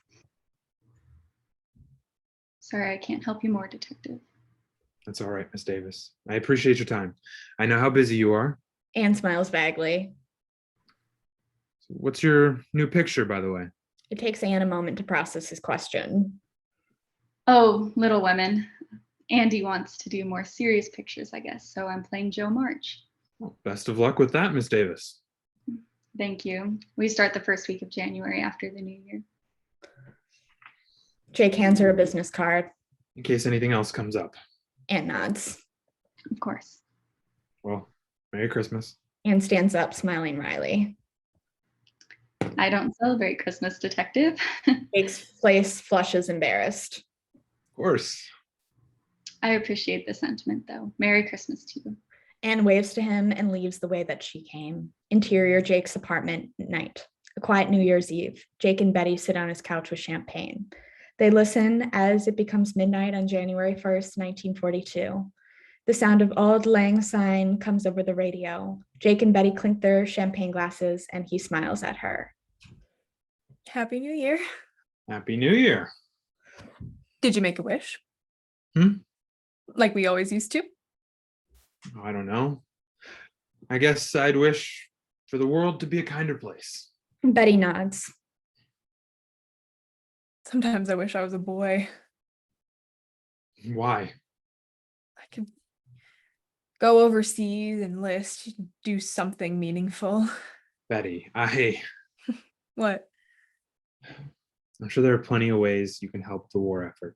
Speaker 9: Sorry, I can't help you more, Detective.
Speaker 2: That's all right, Miss Davis. I appreciate your time. I know how busy you are.
Speaker 1: Anne smiles vaguely.
Speaker 2: What's your new picture, by the way?
Speaker 1: It takes Anne a moment to process his question.
Speaker 9: Oh, Little Women. Andy wants to do more serious pictures, I guess, so I'm playing Joe March.
Speaker 2: Well, best of luck with that, Miss Davis.
Speaker 9: Thank you. We start the first week of January after the new year.
Speaker 1: Jake hands her a business card.
Speaker 2: In case anything else comes up.
Speaker 1: Anne nods.
Speaker 9: Of course.
Speaker 2: Well, Merry Christmas.
Speaker 1: Anne stands up, smiling wryly.
Speaker 9: I don't celebrate Christmas, Detective.
Speaker 1: Jake's face flushes embarrassed.
Speaker 2: course.
Speaker 9: I appreciate the sentiment, though. Merry Christmas to you.
Speaker 1: Anne waves to him and leaves the way that she came. Interior, Jake's apartment, night. A quiet New Year's Eve. Jake and Betty sit on his couch with champagne. They listen as it becomes midnight on January 1st, 1942. The sound of Auld Lang Syne comes over the radio. Jake and Betty clink their champagne glasses, and he smiles at her.
Speaker 6: Happy New Year.
Speaker 2: Happy New Year.
Speaker 6: Did you make a wish? Like we always used to?
Speaker 2: I don't know. I guess I'd wish for the world to be a kinder place.
Speaker 1: Betty nods.
Speaker 6: Sometimes I wish I was a boy.
Speaker 2: Why?
Speaker 6: I could go overseas, enlist, do something meaningful.
Speaker 2: Betty,
Speaker 6: What?
Speaker 2: I'm sure there are plenty of ways you can help the war effort.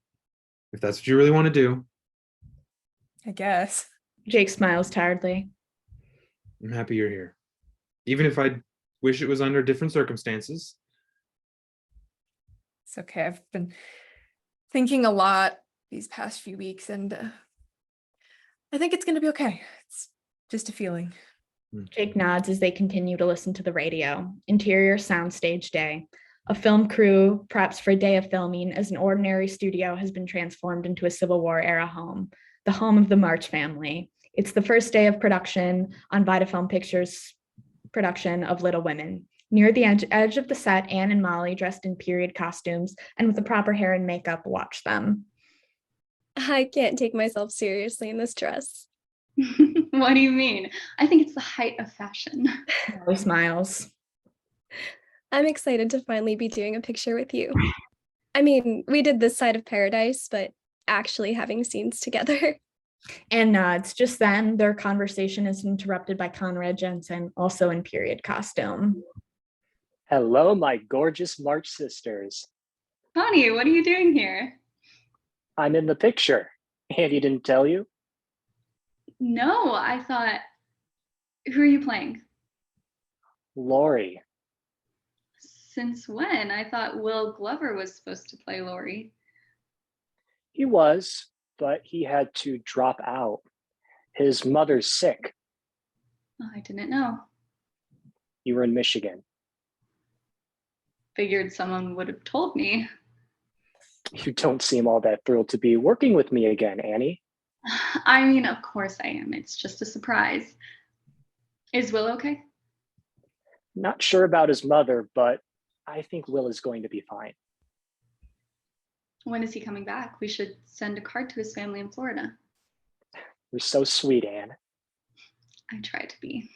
Speaker 2: If that's what you really want to do.
Speaker 6: I guess.
Speaker 1: Jake smiles tiredly.
Speaker 2: I'm happy you're here. Even if I wish it was under different circumstances.
Speaker 6: It's okay. I've been thinking a lot these past few weeks, and I think it's going to be okay. It's just a feeling.
Speaker 1: Jake nods as they continue to listen to the radio. Interior soundstage day. A film crew preps for a day of filming as an ordinary studio has been transformed into a Civil War era home, the home of the March family. It's the first day of production on Vitafilm Pictures' production of Little Women. Near the edge of the set, Anne and Molly, dressed in period costumes and with the proper hair and makeup, watch them.
Speaker 8: I can't take myself seriously in this dress.
Speaker 9: What do you mean? I think it's the height of fashion.
Speaker 1: Molly smiles.
Speaker 8: I'm excited to finally be doing a picture with you. I mean, we did this side of paradise, but actually having scenes together.
Speaker 1: Anne nods. Just then, their conversation is interrupted by Conrad Jensen, also in period costume.
Speaker 7: Hello, my gorgeous March sisters.
Speaker 9: Connie, what are you doing here?
Speaker 7: I'm in the picture. Andy didn't tell you?
Speaker 9: No, I thought, who are you playing?
Speaker 7: Lori.
Speaker 9: Since when? I thought Will Glover was supposed to play Lori.
Speaker 7: He was, but he had to drop out. His mother's sick.
Speaker 9: Oh, I didn't know.
Speaker 7: You were in Michigan.
Speaker 9: Figured someone would have told me.
Speaker 7: You don't seem all that thrilled to be working with me again, Annie.
Speaker 9: I mean, of course I am. It's just a surprise. Is Will okay?
Speaker 7: Not sure about his mother, but I think Will is going to be fine.
Speaker 9: When is he coming back? We should send a card to his family in Florida.
Speaker 7: You're so sweet, Anne.
Speaker 9: I try to be.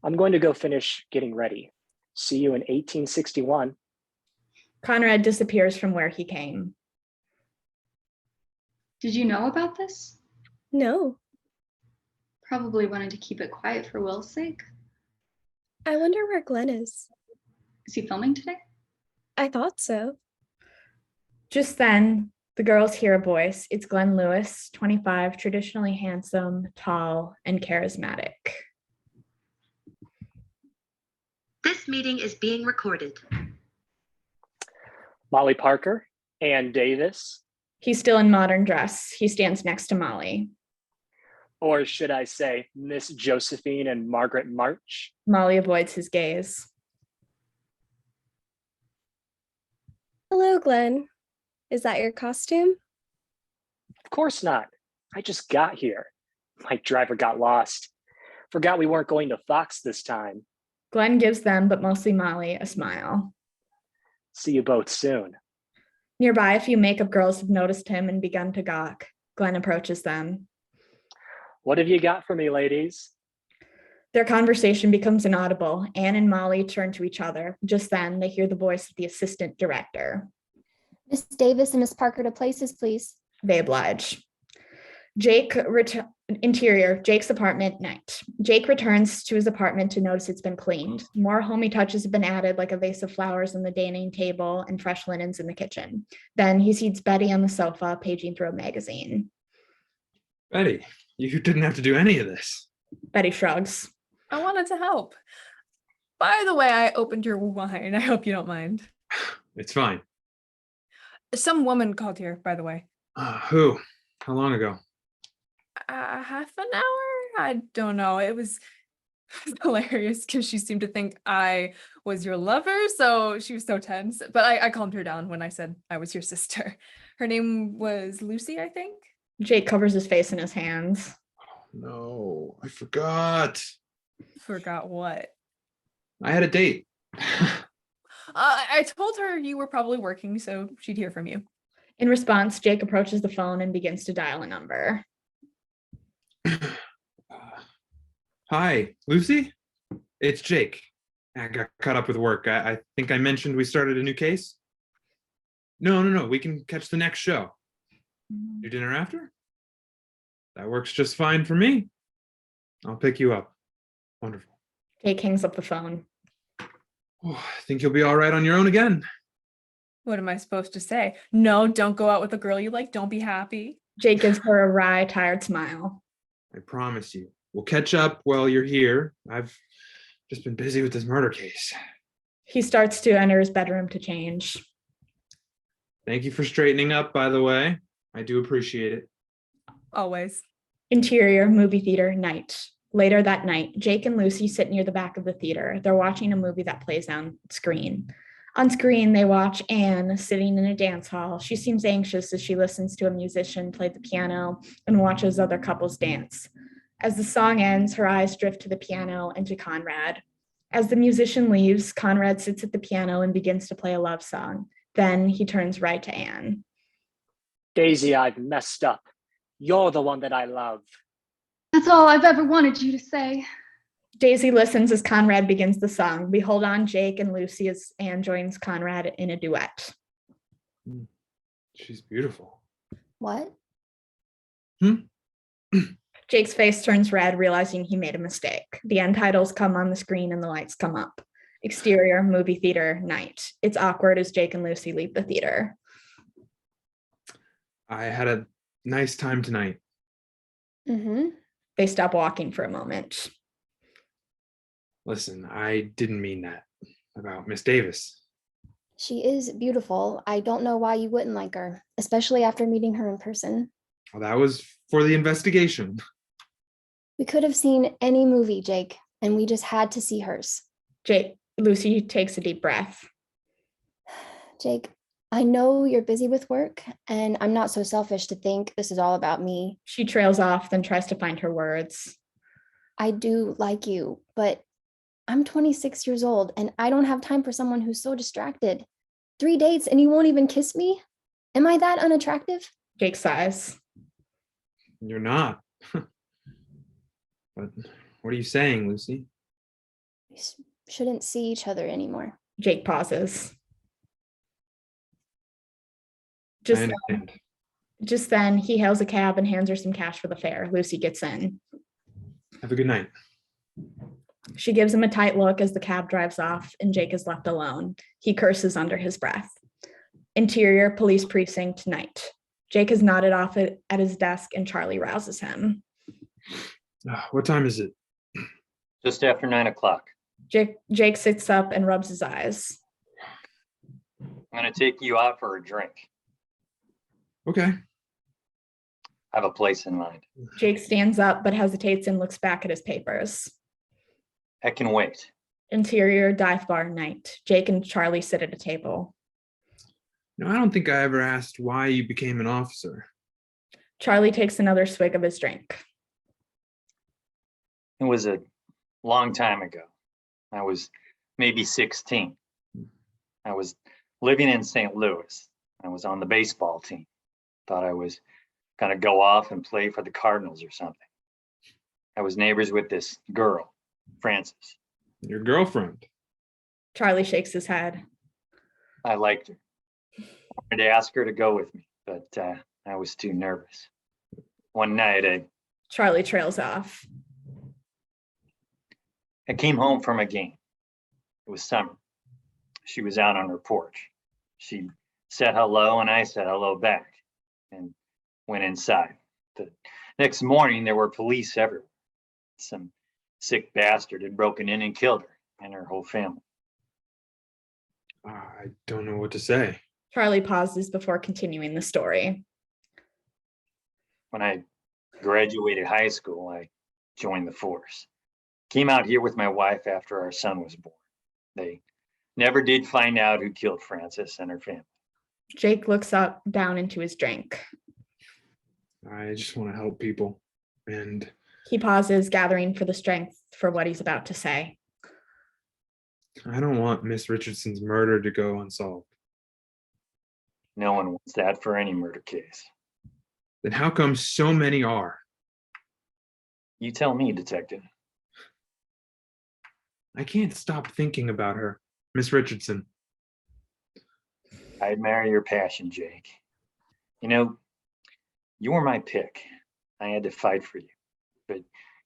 Speaker 7: I'm going to go finish getting ready. See you in 1861.
Speaker 1: Conrad disappears from where he came.
Speaker 9: Did you know about this?
Speaker 8: No,
Speaker 9: Probably wanted to keep it quiet for Will's sake.
Speaker 8: I wonder where Glenn is.
Speaker 9: Is he filming today?
Speaker 8: I thought so.
Speaker 1: Just then, the girls hear a voice. It's Glenn Lewis, 25, traditionally handsome, tall, and charismatic.
Speaker 10: This meeting is being recorded.
Speaker 7: Molly Parker, Ann Davis,
Speaker 1: He's still in modern dress. He stands next to Molly.
Speaker 7: or should I say Miss Josephine and Margaret March?
Speaker 1: Molly avoids his gaze.
Speaker 8: Hello, Glenn. Is that your costume?
Speaker 7: Of course not. I just got here. My driver got lost. Forgot we weren't going to Fox this time.
Speaker 1: Glenn gives them, but mostly Molly, a smile.
Speaker 7: See you both soon.
Speaker 1: Nearby, a few makeup girls have noticed him and begun to gawk. Glenn approaches them.
Speaker 7: What have you got for me, ladies?
Speaker 1: Their conversation becomes inaudible. Anne and Molly turn to each other. Just then, they hear the voice of the assistant director.
Speaker 3: Miss Davis and Miss Parker to places, please.
Speaker 1: They oblige. Interior, Jake's apartment, night. Jake returns to his apartment to notice it's been cleaned. More homey touches have been added, like a vase of flowers on the dining table and fresh linens in the kitchen. Then he sees Betty on the sofa, paging through a magazine.
Speaker 2: Betty, you didn't have to do any of this.
Speaker 1: Betty shrugs.
Speaker 6: I wanted to help. By the way, I opened your wine. I hope you don't mind.
Speaker 2: It's fine.
Speaker 6: Some woman called here, by the way.
Speaker 2: Who? How long ago?
Speaker 6: Half an hour? I don't know. It was hilarious because she seemed to think I was your lover, so she was so tense. But I calmed her down when I said I was your sister. Her name was Lucy, I think.
Speaker 1: Jake covers his face in his hands.
Speaker 2: No, I forgot.
Speaker 6: Forgot what?
Speaker 2: I had a date.
Speaker 6: I told her you were probably working, so she'd hear from you.
Speaker 1: In response, Jake approaches the phone and begins to dial a number.
Speaker 2: Hi, Lucy? It's Jake. I got caught up with work. I think I mentioned we started a new case. No. We can catch the next show. Do dinner after? That works just fine for me. I'll pick you up. Wonderful.
Speaker 1: Jake hangs up the phone.
Speaker 2: Oh, I think you'll be all right on your own again.
Speaker 6: What am I supposed to say? No, don't go out with a girl you like. Don't be happy.
Speaker 1: Jake gives her a wry, tired smile.
Speaker 2: I promise you. We'll catch up while you're here. I've just been busy with this murder case.
Speaker 1: He starts to enter his bedroom to change.
Speaker 2: Thank you for straightening up, by the way. I do appreciate it.
Speaker 6: Always.
Speaker 1: Interior, movie theater, night. Later that night, Jake and Lucy sit near the back of the theater. They're watching a movie that plays on screen. On screen, they watch Anne sitting in a dance hall. She seems anxious as she listens to a musician play the piano and watches other couples dance. As the song ends, her eyes drift to the piano and to Conrad. As the musician leaves, Conrad sits at the piano and begins to play a love song. Then he turns right to Anne.
Speaker 7: Daisy, I've messed up. You're the one that I love.
Speaker 9: That's all I've ever wanted you to say.
Speaker 1: Daisy listens as Conrad begins the song. We hold on Jake and Lucy as Anne joins Conrad in a duet.
Speaker 2: She's beautiful.
Speaker 3: What?
Speaker 1: Jake's face turns red, realizing he made a mistake. The end titles come on the screen and the lights come up. Exterior, movie theater, night. It's awkward as Jake and Lucy leave the theater.
Speaker 2: I had a nice time tonight.
Speaker 1: They stop walking for a moment.
Speaker 2: Listen, I didn't mean that about Miss Davis.
Speaker 3: She is beautiful. I don't know why you wouldn't like her, especially after meeting her in person.
Speaker 2: Well, that was for the investigation.
Speaker 3: We could have seen any movie, Jake, and we just had to see hers.
Speaker 1: Lucy takes a deep breath.
Speaker 3: Jake, I know you're busy with work, and I'm not so selfish to think this is all about me.
Speaker 1: She trails off, then tries to find her words.
Speaker 3: I do like you, but I'm 26 years old, and I don't have time for someone who's so distracted. 3 dates, and you won't even kiss me? Am I that unattractive?
Speaker 1: Jake sighs.
Speaker 2: You're not. But what are you saying, Lucy?
Speaker 3: We shouldn't see each other anymore.
Speaker 1: Jake pauses.
Speaker 2: I understand.
Speaker 1: Just then, he hails a cab and hands her some cash for the fare. Lucy gets in.
Speaker 2: Have a good night.
Speaker 1: She gives him a tight look as the cab drives off and Jake is left alone. He curses under his breath. Interior, police precinct, night. Jake has nodded off at his desk and Charlie rouses him.
Speaker 2: What time is it?
Speaker 5: Just after 9 o'clock.
Speaker 1: Jake sits up and rubs his eyes.
Speaker 5: I'm going to take you out for a drink.
Speaker 2: Okay.
Speaker 5: I have a place in mind.
Speaker 1: Jake stands up but hesitates and looks back at his papers.
Speaker 5: I can wait.
Speaker 1: Interior, dive bar, night. Jake and Charlie sit at a table.
Speaker 2: No, I don't think I ever asked why you became an officer.
Speaker 1: Charlie takes another swig of his drink.
Speaker 5: It was a long time ago. I was maybe 16. I was living in St. Louis. I was on the baseball team. Thought I was going to go off and play for the Cardinals or something. I was neighbors with this girl, Frances.
Speaker 2: Your girlfriend.
Speaker 1: Charlie shakes his head.
Speaker 5: I liked her. I wanted to ask her to go with me, but I was too nervous. One night,
Speaker 1: Charlie trails off.
Speaker 5: I came home from a game. It was summer. She was out on her porch. She said hello, and I said hello back and went inside. The next morning, there were police everywhere. Some sick bastard had broken in and killed her and her whole family.
Speaker 2: I don't know what to say.
Speaker 1: Charlie pauses before continuing the story.
Speaker 5: When I graduated high school, I joined the force. Came out here with my wife after our son was born. They never did find out who killed Frances and her family.
Speaker 1: Jake looks up, down into his drink.
Speaker 2: I just want to help people. And
Speaker 1: He pauses, gathering for the strength for what he's about to say.
Speaker 2: I don't want Miss Richardson's murder to go unsolved.
Speaker 5: No one wants that for any murder case.
Speaker 2: Then how come so many are?
Speaker 5: You tell me, Detective.
Speaker 2: I can't stop thinking about her, Miss Richardson.
Speaker 5: I admire your passion, Jake. You know, you were my pick. I had to fight for you. But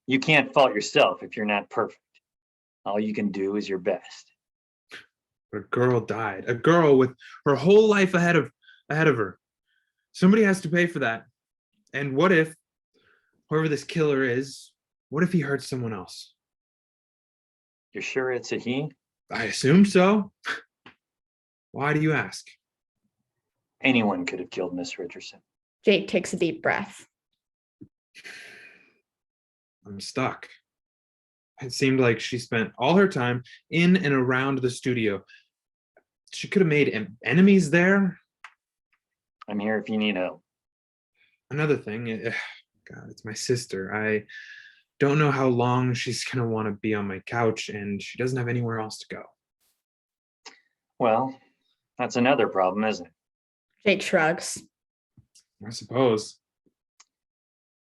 Speaker 5: you can't fault yourself if you're not perfect. All you can do is your best.
Speaker 2: But a girl died. A girl with her whole life ahead of her. Somebody has to pay for that. And what if, whoever this killer is, what if he hurts someone else?
Speaker 5: You're sure it's a he?
Speaker 2: I assume so. Why do you ask?
Speaker 5: Anyone could have killed Miss Richardson.
Speaker 1: Jake takes a deep breath.
Speaker 2: I'm stuck. It seemed like she spent all her time in and around the studio. She could have made enemies there.
Speaker 5: I'm here if you need help.
Speaker 2: Another thing, God, it's my sister. I don't know how long she's going to want to be on my couch, and she doesn't have anywhere else to go.
Speaker 5: Well, that's another problem, isn't it?
Speaker 1: Jake shrugs.
Speaker 2: I suppose.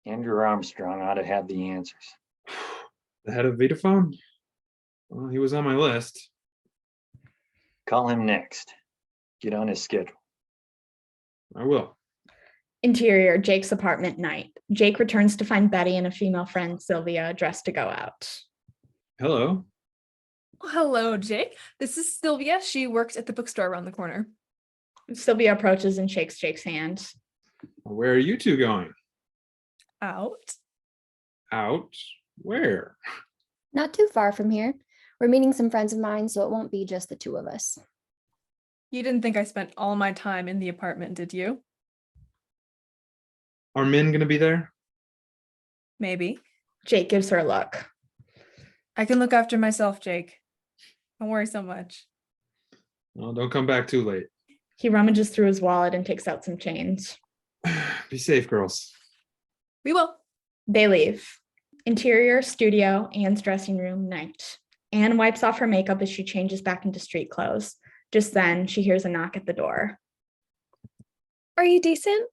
Speaker 5: Andrew Armstrong ought to have the answers.
Speaker 2: The head of Vitaphone? Well, he was on my list.
Speaker 5: Call him next. Get on his schedule.
Speaker 2: I will.
Speaker 1: Interior, Jake's apartment night. Jake returns to find Betty and a female friend, Sylvia, dressed to go out.
Speaker 2: Hello.
Speaker 6: Hello, Jake. This is Sylvia. She works at the bookstore around the corner.
Speaker 1: Sylvia approaches and shakes Jake's hand.
Speaker 2: Where are you two going?
Speaker 6: Out.
Speaker 2: Out? Where?
Speaker 3: Not too far from here. We're meeting some friends of mine, so it won't be just the two of us.
Speaker 6: You didn't think I spent all my time in the apartment, did you?
Speaker 2: Are men going to be there?
Speaker 6: Maybe.
Speaker 1: Jake gives her a look.
Speaker 6: I can look after myself, Jake. Don't worry so much.
Speaker 2: Well, don't come back too late.
Speaker 1: He rummages through his wallet and takes out some change.
Speaker 2: Be safe, girls.
Speaker 6: We will.
Speaker 1: They leave. Interior, studio, Anne's dressing room, night. Anne wipes off her makeup as she changes back into street clothes. Just then, she hears a knock at the door.
Speaker 8: Are you decent?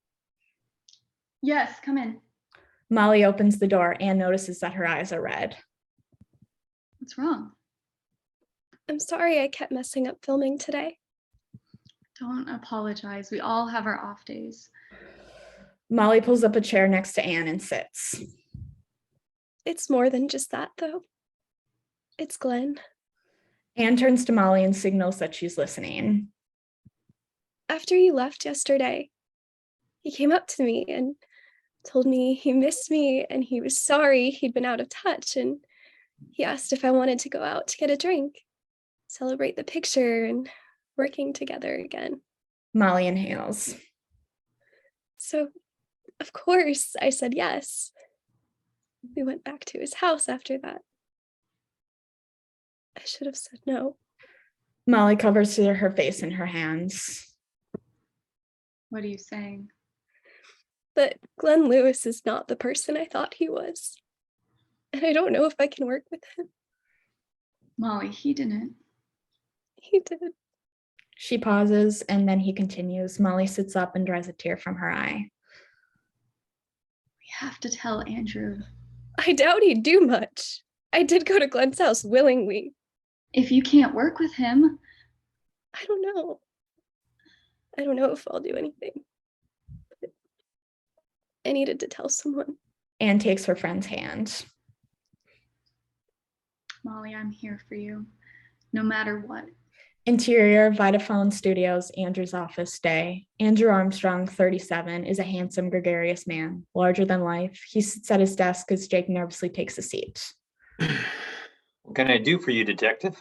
Speaker 9: Yes, come in.
Speaker 1: Molly opens the door. Anne notices that her eyes are red.
Speaker 9: What's wrong?
Speaker 8: I'm sorry I kept messing up filming today.
Speaker 9: Don't apologize. We all have our off days.
Speaker 1: Molly pulls up a chair next to Anne and sits.
Speaker 8: It's more than just that, though. It's Glenn.
Speaker 1: Anne turns to Molly and signals that she's listening.
Speaker 8: After you left yesterday, he came up to me and told me he missed me and he was sorry he'd been out of touch, and he asked if I wanted to go out to get a drink, celebrate the picture and working together again.
Speaker 1: Molly inhales.
Speaker 8: So, of course, I said yes. We went back to his house after that. I should have said no.
Speaker 1: Molly covers her face in her hands.
Speaker 9: What are you saying?
Speaker 8: But Glenn Lewis is not the person I thought he was. And I don't know if I can work with him.
Speaker 9: Molly, he didn't.
Speaker 8: He did.
Speaker 1: She pauses and then he continues. Molly sits up and dries a tear from her eye.
Speaker 9: We have to tell Andrew.
Speaker 8: I doubt he'd do much. I did go to Glenn's house willingly.
Speaker 9: If you can't work with him.
Speaker 8: I don't know. I don't know if I'll do anything. But I needed to tell someone.
Speaker 1: Anne takes her friend's hand.
Speaker 9: Molly, I'm here for you, no matter what.
Speaker 1: Interior, Vitaphone Studios, Andrew's office day. Andrew Armstrong, 37, is a handsome, gregarious man, larger than life. He sits at his desk as Jake nervously takes a seat.
Speaker 5: What can I do for you, Detective?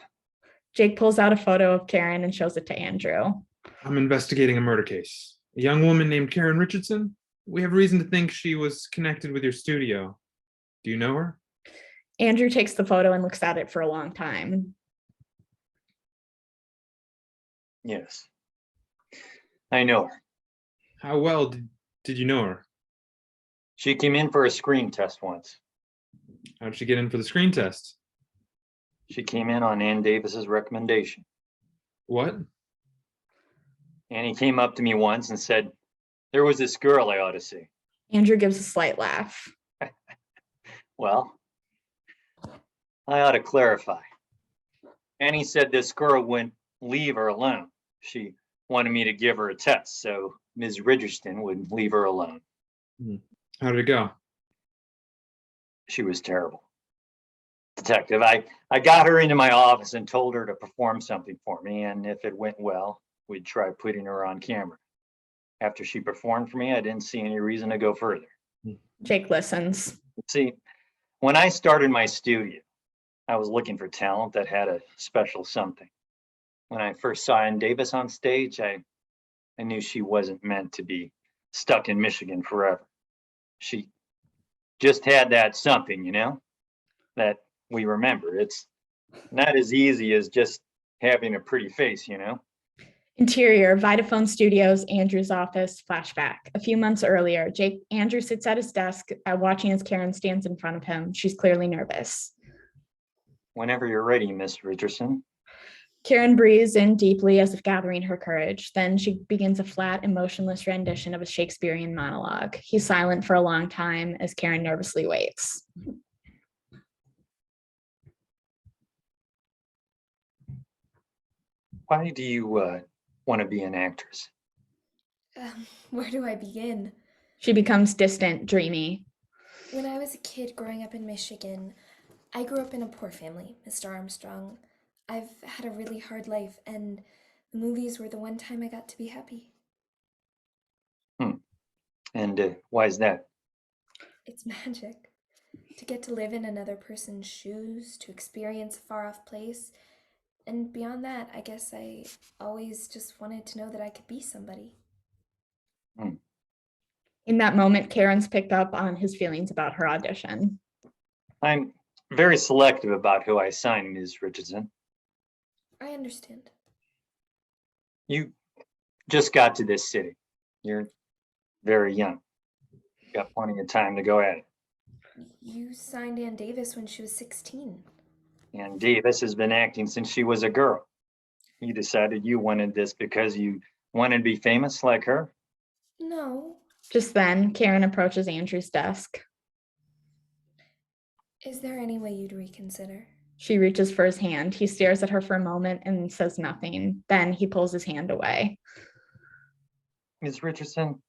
Speaker 1: Jake pulls out a photo of Karen and shows it to Andrew.
Speaker 2: I'm investigating a murder case. A young woman named Karen Richardson. We have reason to think she was connected with your studio. Do you know her?
Speaker 1: Andrew takes the photo and looks at it for a long time.
Speaker 5: Yes. I know her.
Speaker 2: How well did you know her?
Speaker 5: She came in for a screen test once.
Speaker 2: How did she get in for the screen test?
Speaker 5: She came in on Ann Davis's recommendation.
Speaker 2: What?
Speaker 5: Annie came up to me once and said, there was this girl I ought to see.
Speaker 1: Andrew gives a slight laugh.
Speaker 5: Well, I ought to clarify. Annie said this girl wouldn't leave her alone. She wanted me to give her a test, so Ms. Richardson would leave her alone.
Speaker 2: How did it go?
Speaker 5: She was terrible. Detective, I got her into my office and told her to perform something for me, and if it went well, we'd try putting her on camera. After she performed for me, I didn't see any reason to go further.
Speaker 1: Jake listens.
Speaker 5: See, when I started my studio, I was looking for talent that had a special something. When I first saw Ann Davis on stage, I knew she wasn't meant to be stuck in Michigan forever. She just had that something, that we remember. It's not as easy as just having a pretty face,
Speaker 1: Interior, Vitaphone Studios, Andrew's office, flashback. A few months earlier, Andrew sits at his desk watching as Karen stands in front of him. She's clearly nervous.
Speaker 5: Whenever you're ready, Miss Richardson.
Speaker 1: Karen breathes in deeply as if gathering her courage. Then she begins a flat, emotionless rendition of a Shakespearean monologue. He's silent for a long time as Karen nervously waits.
Speaker 5: Why do you want to be an actress?
Speaker 4: Where do I begin?
Speaker 1: She becomes distant, dreamy.
Speaker 4: When I was a kid growing up in Michigan, I grew up in a poor family, Mr. Armstrong. I've had a really hard life, and the movies were the one time I got to be happy.
Speaker 5: And why is that?
Speaker 4: It's magic. To get to live in another person's shoes, to experience a far-off place. And beyond that, I guess I always just wanted to know that I could be somebody.
Speaker 1: In that moment, Karen's picked up on his feelings about her audition.
Speaker 5: I'm very selective about who I sign, Ms. Richardson.
Speaker 4: I understand.
Speaker 5: You just got to this city. You're very young. Got plenty of time to go at it.
Speaker 4: You signed Ann Davis when she was 16.
Speaker 5: Ann Davis has been acting since she was a girl. You decided you wanted this because you wanted to be famous like her?
Speaker 4: No.
Speaker 1: Just then, Karen approaches Andrew's desk.
Speaker 4: Is there any way you'd reconsider?
Speaker 1: She reaches for his hand. He stares at her for a moment and says nothing. Then he pulls his hand away.
Speaker 5: Ms. Richardson,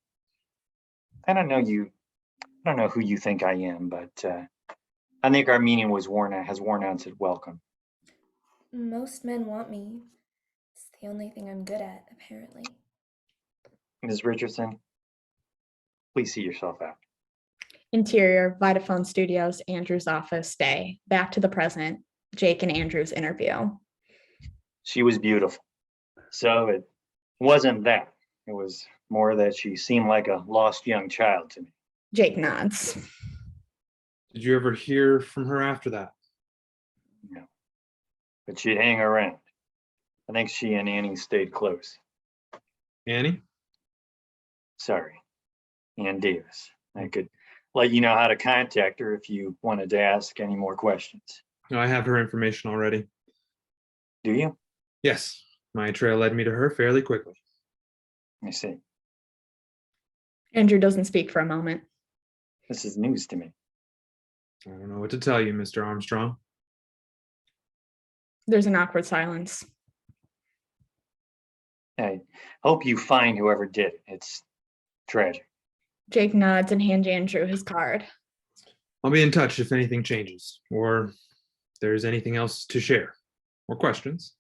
Speaker 5: I don't know who you think I am, but I think our meeting has worn out its welcome.
Speaker 4: Most men want me. It's the only thing I'm good at, apparently.
Speaker 5: Ms. Richardson, please see yourself out.
Speaker 1: Interior, Vitaphone Studios, Andrew's office, day. Back to the present, Jake and Andrew's interview.
Speaker 5: She was beautiful. So it wasn't that. It was more that she seemed like a lost young child to me.
Speaker 1: Jake nods.
Speaker 2: Did you ever hear from her after that?
Speaker 5: No. But she'd hang around. I think she and Annie stayed close.
Speaker 2: Annie?
Speaker 5: Sorry, Ann Davis. I could let you know how to contact her if you wanted to ask any more questions.
Speaker 2: No, I have her information already.
Speaker 5: Do you?
Speaker 2: Yes, my trail led me to her fairly quickly.
Speaker 5: I see.
Speaker 1: Andrew doesn't speak for a moment.
Speaker 5: This is news to me.
Speaker 2: I don't know what to tell you, Mr. Armstrong.
Speaker 1: There's an awkward silence.
Speaker 5: I hope you find whoever did it. It's tragic.
Speaker 1: Jake nods and hands Andrew his card.
Speaker 2: I'll be in touch if anything changes, or if there's anything else to share, or questions.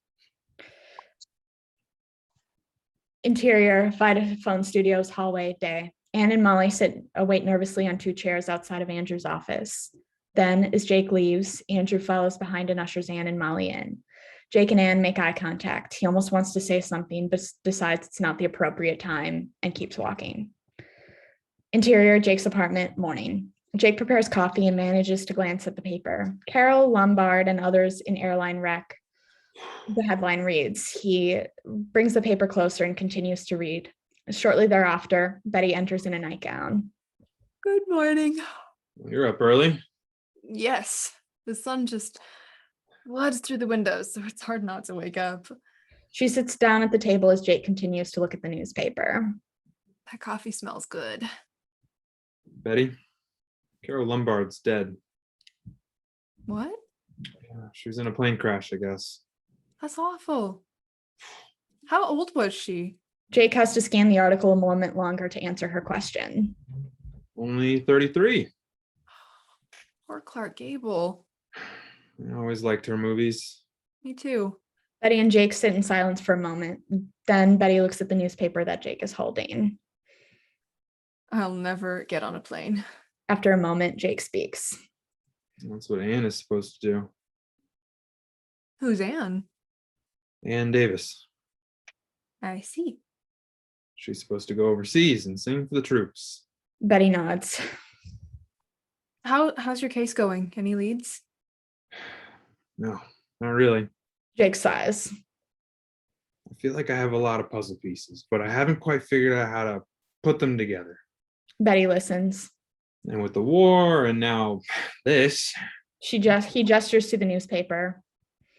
Speaker 1: Interior, Vitaphone Studios, hallway, day. Anne and Molly wait nervously on two chairs outside of Andrew's office. Then, as Jake leaves, Andrew follows behind and ushers Anne and Molly in. Jake and Anne make eye contact. He almost wants to say something, but decides it's not the appropriate time and keeps walking. Interior, Jake's apartment, morning. Jake prepares coffee and manages to glance at the paper. Carol, Lombard, and others in airline wreck. The headline reads. He brings the paper closer and continues to read. Shortly thereafter, Betty enters in a nightgown.
Speaker 6: Good morning.
Speaker 2: You're up early.
Speaker 6: Yes, the sun just floods through the windows, so it's hard not to wake up.
Speaker 1: She sits down at the table as Jake continues to look at the newspaper.
Speaker 6: That coffee smells good.
Speaker 2: Betty, Carol Lombard's dead.
Speaker 6: What?
Speaker 2: Yeah, she was in a plane crash, I guess.
Speaker 6: That's awful. How old was she?
Speaker 1: Jake has to scan the article a moment longer to answer her question.
Speaker 2: Only 33.
Speaker 6: Poor Clark Gable.
Speaker 2: I always liked her movies.
Speaker 6: Me too.
Speaker 1: Betty and Jake sit in silence for a moment. Then Betty looks at the newspaper that Jake is holding.
Speaker 6: I'll never get on a plane.
Speaker 1: After a moment, Jake speaks.
Speaker 2: That's what Anne is supposed to do.
Speaker 6: Who's Anne?
Speaker 2: Anne Davis.
Speaker 6: I see.
Speaker 2: She's supposed to go overseas and sing for the troops.
Speaker 1: Betty nods.
Speaker 6: How's your case going? Any leads?
Speaker 2: No, not really.
Speaker 1: Jake sighs.
Speaker 2: I feel like I have a lot of puzzle pieces, but I haven't quite figured out how to put them together.
Speaker 1: Betty listens.
Speaker 2: And with the war and now this,
Speaker 1: He gestures to the newspaper.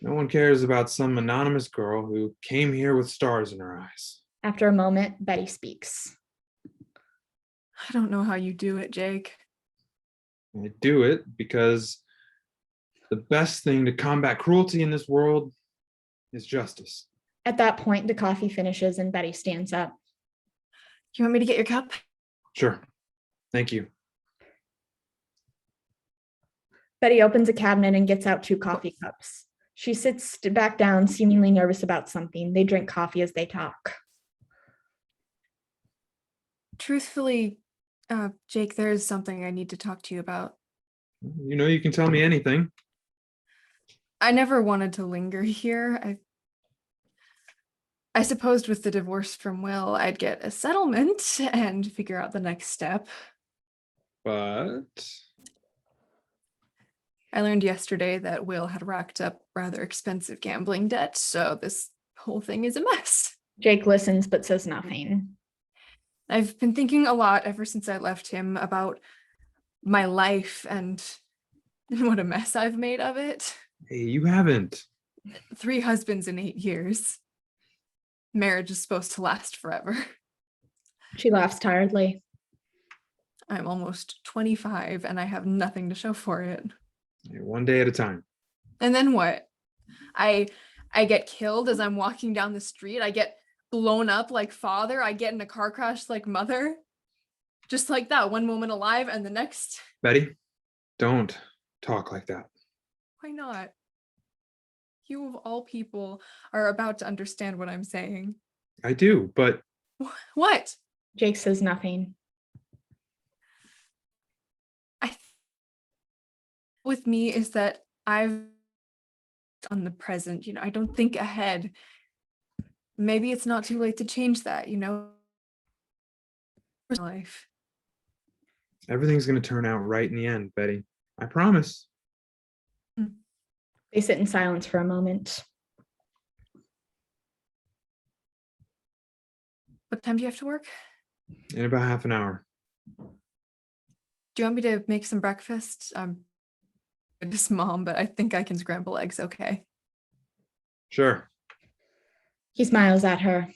Speaker 2: no one cares about some anonymous girl who came here with stars in her eyes.
Speaker 1: After a moment, Betty speaks.
Speaker 6: I don't know how you do it, Jake.
Speaker 2: I do it because the best thing to combat cruelty in this world is justice.
Speaker 1: At that point, the coffee finishes and Betty stands up.
Speaker 6: You want me to get your cup?
Speaker 2: Sure. Thank you.
Speaker 1: Betty opens a cabinet and gets out 2 coffee cups. She sits back down, seemingly nervous about something. They drink coffee as they talk.
Speaker 6: Truthfully, Jake, there is something I need to talk to you about.
Speaker 2: You know, you can tell me anything.
Speaker 6: I never wanted to linger here. I supposed with the divorce from Will, I'd get a settlement and figure out the next step.
Speaker 2: But
Speaker 6: I learned yesterday that Will had racked up rather expensive gambling debt, so this whole thing is a mess.
Speaker 1: Jake listens but says nothing.
Speaker 6: I've been thinking a lot ever since I left him about my life and what a mess I've made of it.
Speaker 2: hey, you haven't.
Speaker 6: 3 husbands in 8 years. Marriage is supposed to last forever.
Speaker 1: She laughs tiredly.
Speaker 6: I'm almost 25 and I have nothing to show for it.
Speaker 2: Hey, one day at a time.
Speaker 6: And then what? I get killed as I'm walking down the street. I get blown up like father. I get in a car crash like mother. Just like that, one moment alive and the next.
Speaker 2: Betty, don't talk like that.
Speaker 6: Why not? You of all people are about to understand what I'm saying.
Speaker 2: I do, but
Speaker 6: What?
Speaker 1: Jake says nothing.
Speaker 6: With me is that I've on the present, I don't think ahead. Maybe it's not too late to change that, life.
Speaker 2: everything's going to turn out right in the end, Betty. I promise.
Speaker 1: They sit in silence for a moment.
Speaker 6: What time do you have to work?
Speaker 2: In about half an hour.
Speaker 6: Do you want me to make some breakfast? Just mom, but I think I can scramble eggs okay.
Speaker 2: Sure.
Speaker 1: He smiles at her.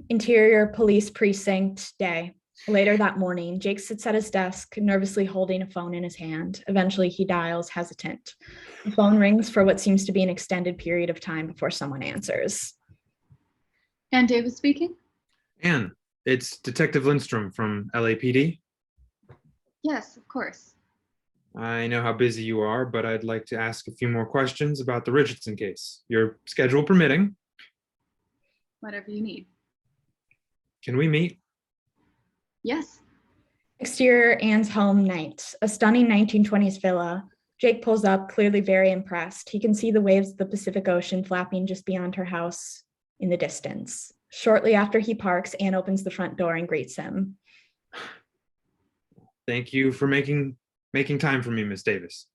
Speaker 1: Interior Police Precinct, day. Later that morning, Jake sits at his desk, nervously holding a phone in his hand. Eventually, he dials, hesitant. The phone rings for what seems to be an extended period of time before someone answers.
Speaker 9: Anne Davis speaking?
Speaker 2: Anne, it's Detective Lindstrom from LAPD.
Speaker 9: Yes, of course.
Speaker 2: I know how busy you are, but I'd like to ask a few more questions about the Richardson case. Your schedule permitting.
Speaker 9: Whatever you need.
Speaker 2: Can we meet?
Speaker 9: Yes.
Speaker 1: Exterior Anne's home, night. A stunning 1920s villa. Jake pulls up, clearly very impressed. He can see the waves of the Pacific Ocean flapping just beyond her house in the distance. Shortly after he parks, Anne opens the front door and greets him.
Speaker 2: Thank you for making time for me, Miss Davis.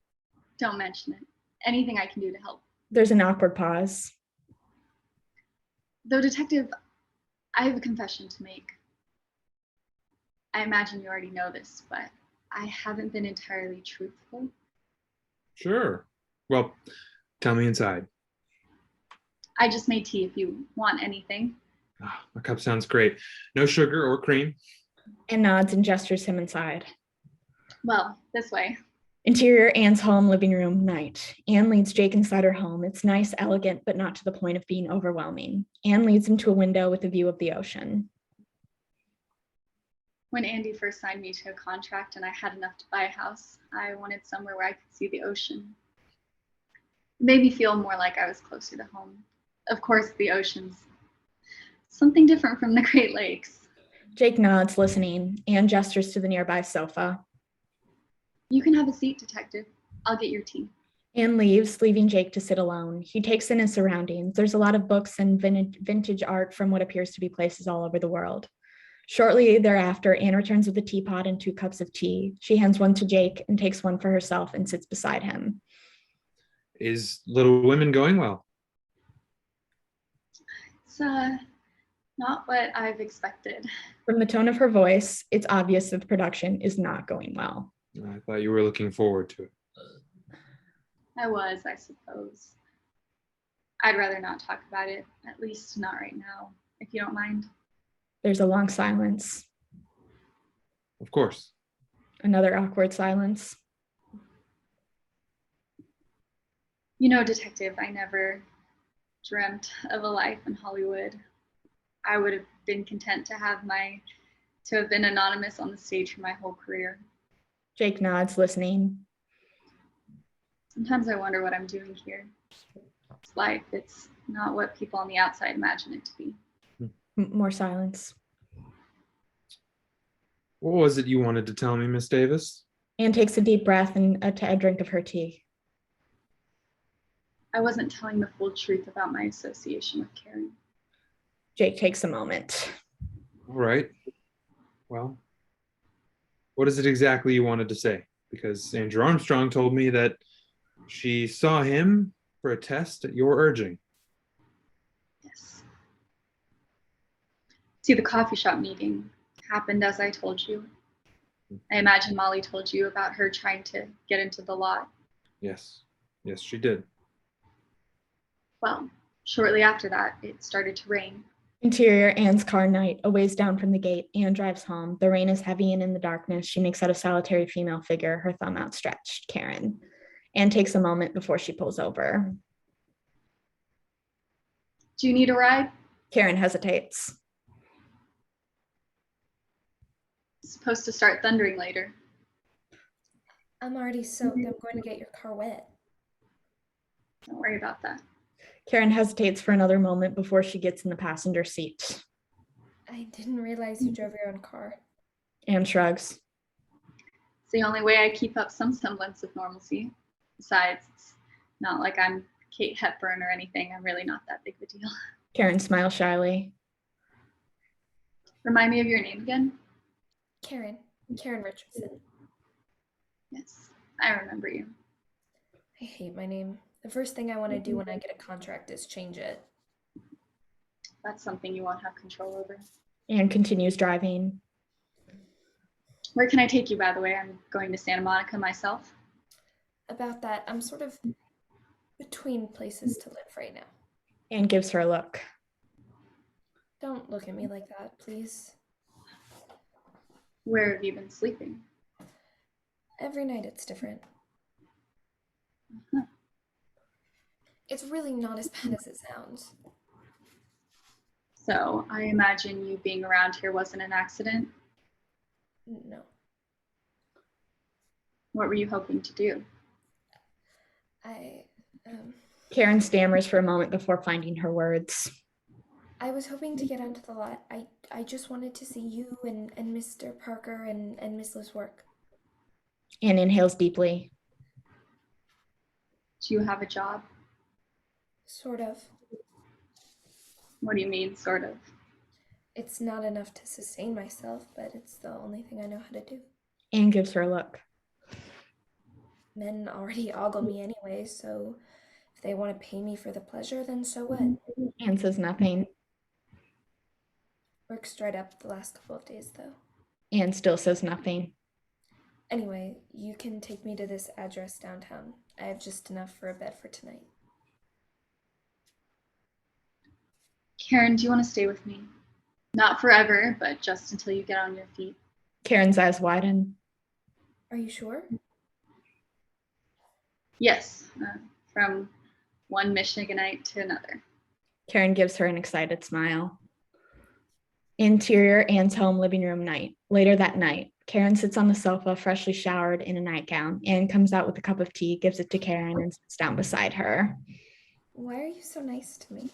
Speaker 9: Don't mention it. Anything I can do to help.
Speaker 1: There's an awkward pause.
Speaker 9: Though, Detective, I have a confession to make. I imagine you already know this, but I haven't been entirely truthful.
Speaker 2: Sure. Well, tell me inside.
Speaker 9: I just made tea if you want anything.
Speaker 2: A cup sounds great. No sugar or cream.
Speaker 1: Anne nods and gestures him inside.
Speaker 9: Well, this way.
Speaker 1: Interior, Anne's home, living room, night. Anne leads Jake inside her home. It's nice, elegant, but not to the point of being overwhelming. Anne leads him to a window with a view of the ocean.
Speaker 9: When Andy first signed me to a contract and I had enough to buy a house, I wanted somewhere where I could see the ocean. It made me feel more like I was closer to home. Of course, the ocean's something different from the Great Lakes.
Speaker 1: Jake nods, listening. Anne gestures to the nearby sofa.
Speaker 9: You can have a seat, Detective. I'll get your tea.
Speaker 1: Anne leaves, leaving Jake to sit alone. He takes in his surroundings. There's a lot of books and vintage art from what appears to be places all over the world. Shortly thereafter, Anne returns with a teapot and 2 cups of tea. She hands one to Jake and takes one for herself and sits beside him.
Speaker 2: Is Little Women going well?
Speaker 9: It's not what I've expected.
Speaker 1: From the tone of her voice, it's obvious that the production is not going well.
Speaker 2: I thought you were looking forward to it.
Speaker 9: I was, I suppose. I'd rather not talk about it, at least not right now, if you don't mind.
Speaker 1: There's a long silence.
Speaker 2: Of course.
Speaker 1: Another awkward silence.
Speaker 9: You know, Detective, I never dreamt of a life in Hollywood. I would have been content to have been anonymous on the stage for my whole career.
Speaker 1: Jake nods, listening.
Speaker 9: Sometimes I wonder what I'm doing here. It's life. It's not what people on the outside imagine it to be.
Speaker 1: More silence.
Speaker 2: What was it you wanted to tell me, Miss Davis?
Speaker 1: Anne takes a deep breath and a drink of her tea.
Speaker 9: I wasn't telling the full truth about my association with Karen.
Speaker 1: Jake takes a moment.
Speaker 2: All right. Well, what is it exactly you wanted to say? Because Andrew Armstrong told me that she saw him for a test at your urging.
Speaker 9: Yes. See, the coffee shop meeting happened as I told you. I imagine Molly told you about her trying to get into the lot.
Speaker 2: Yes. Yes, she did.
Speaker 9: Well, shortly after that, it started to rain.
Speaker 1: Interior, Anne's car, night. A ways down from the gate, Anne drives home. The rain is heavy, and in the darkness, she makes out a solitary female figure, her thumb outstretched, Karen. Anne takes a moment before she pulls over.
Speaker 9: Do you need a ride?
Speaker 1: Karen hesitates.
Speaker 9: It's supposed to start thundering later.
Speaker 4: I'm already soaked. I'm going to get your car wet.
Speaker 9: Don't worry about that.
Speaker 1: Karen hesitates for another moment before she gets in the passenger seat.
Speaker 4: I didn't realize you drove your own car.
Speaker 1: Anne shrugs.
Speaker 9: It's the only way I keep up some semblance of normalcy. Besides, it's not like I'm Kate Hepburn or anything. I'm really not that big of a deal.
Speaker 1: Karen smiles shyly.
Speaker 9: Remind me of your name again?
Speaker 4: Karen Richardson.
Speaker 9: Yes, I remember you.
Speaker 4: I hate my name. The first thing I want to do when I get a contract is change it.
Speaker 9: That's something you won't have control over.
Speaker 1: Anne continues driving.
Speaker 9: Where can I take you, by the way? I'm going to Santa Monica myself.
Speaker 4: About that, I'm sort of between places to live right now.
Speaker 1: Anne gives her a look.
Speaker 4: Don't look at me like that, please.
Speaker 9: Where have you been sleeping?
Speaker 4: Every night it's different.
Speaker 9: Uh-huh.
Speaker 4: It's really not as bad as it sounds.
Speaker 9: So I imagine you being around here wasn't an accident?
Speaker 4: No.
Speaker 9: What were you hoping to do?
Speaker 1: Karen stammers for a moment before finding her words.
Speaker 4: I was hoping to get onto the lot. I just wanted to see you and Mr. Parker and Miss Liv's work.
Speaker 1: Anne inhales deeply.
Speaker 9: Do you have a job?
Speaker 4: Sort of.
Speaker 9: What do you mean, sort of?
Speaker 4: It's not enough to sustain myself, but it's the only thing I know how to do.
Speaker 1: Anne gives her a look.
Speaker 4: Men already ogle me anyway, so if they want to pay me for the pleasure, then so what?
Speaker 1: Anne says nothing.
Speaker 4: Work's dried up the last couple of days, though.
Speaker 1: Anne still says nothing.
Speaker 4: Anyway, you can take me to this address downtown. I have just enough for a bed for tonight.
Speaker 9: Karen, do you want to stay with me? Not forever, but just until you get on your feet.
Speaker 1: Karen's eyes widen.
Speaker 4: Are you sure?
Speaker 9: Yes, from one Michiganite to another.
Speaker 1: Karen gives her an excited smile. Interior Anne's home living room night. Later that night, Karen sits on the sofa, freshly showered in a nightgown. Anne comes out with a cup of tea, gives it to Karen, and sits down beside her.
Speaker 4: Why are you so nice to me?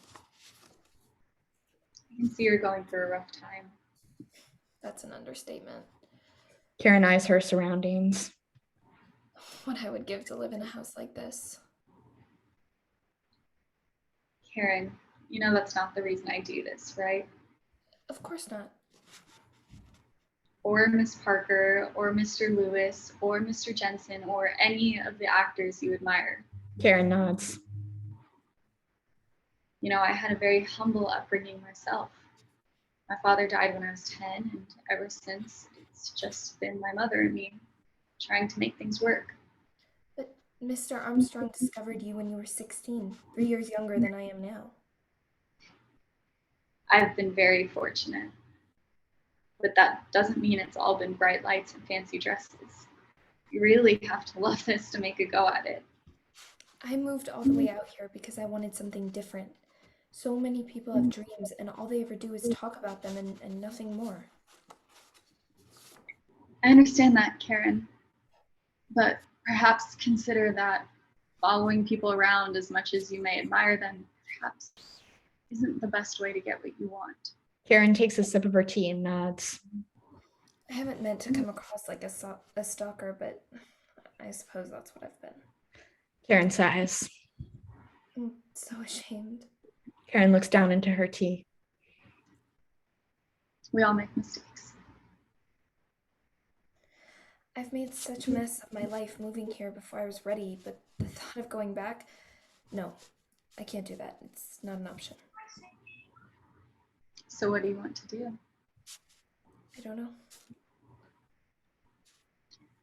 Speaker 9: I can see you're going through a rough time.
Speaker 4: That's an understatement.
Speaker 1: Karen eyes her surroundings.
Speaker 4: What I would give to live in a house like this.
Speaker 9: Karen, you know that's not the reason I do this, right?
Speaker 4: Of course not.
Speaker 9: Or Miss Parker, or Mr. Lewis, or Mr. Jensen, or any of the actors you admire.
Speaker 1: Karen nods.
Speaker 9: You know, I had a very humble upbringing myself. My father died when I was 10, and ever since, it's just been my mother and me trying to make things work.
Speaker 4: But Mr. Armstrong discovered you when you were 16, 3 years younger than I am now.
Speaker 9: I've been very fortunate. But that doesn't mean it's all been bright lights and fancy dresses. You really have to love this to make a go at it.
Speaker 4: I moved all the way out here because I wanted something different. So many people have dreams, and all they ever do is talk about them and nothing more.
Speaker 9: I understand that, Karen. But perhaps consider that following people around as much as you may admire them, perhaps isn't the best way to get what you want.
Speaker 1: Karen takes a sip of her tea and nods.
Speaker 4: I haven't meant to come across like a stalker, but I suppose that's what I've been.
Speaker 1: Karen sighs.
Speaker 4: I'm so ashamed.
Speaker 1: Karen looks down into her tea.
Speaker 9: We all make mistakes.
Speaker 4: I've made such a mess of my life moving here before I was ready, but the thought of going back, no, I can't do that. It's not an option.
Speaker 9: So what do you want to do?
Speaker 4: I don't know.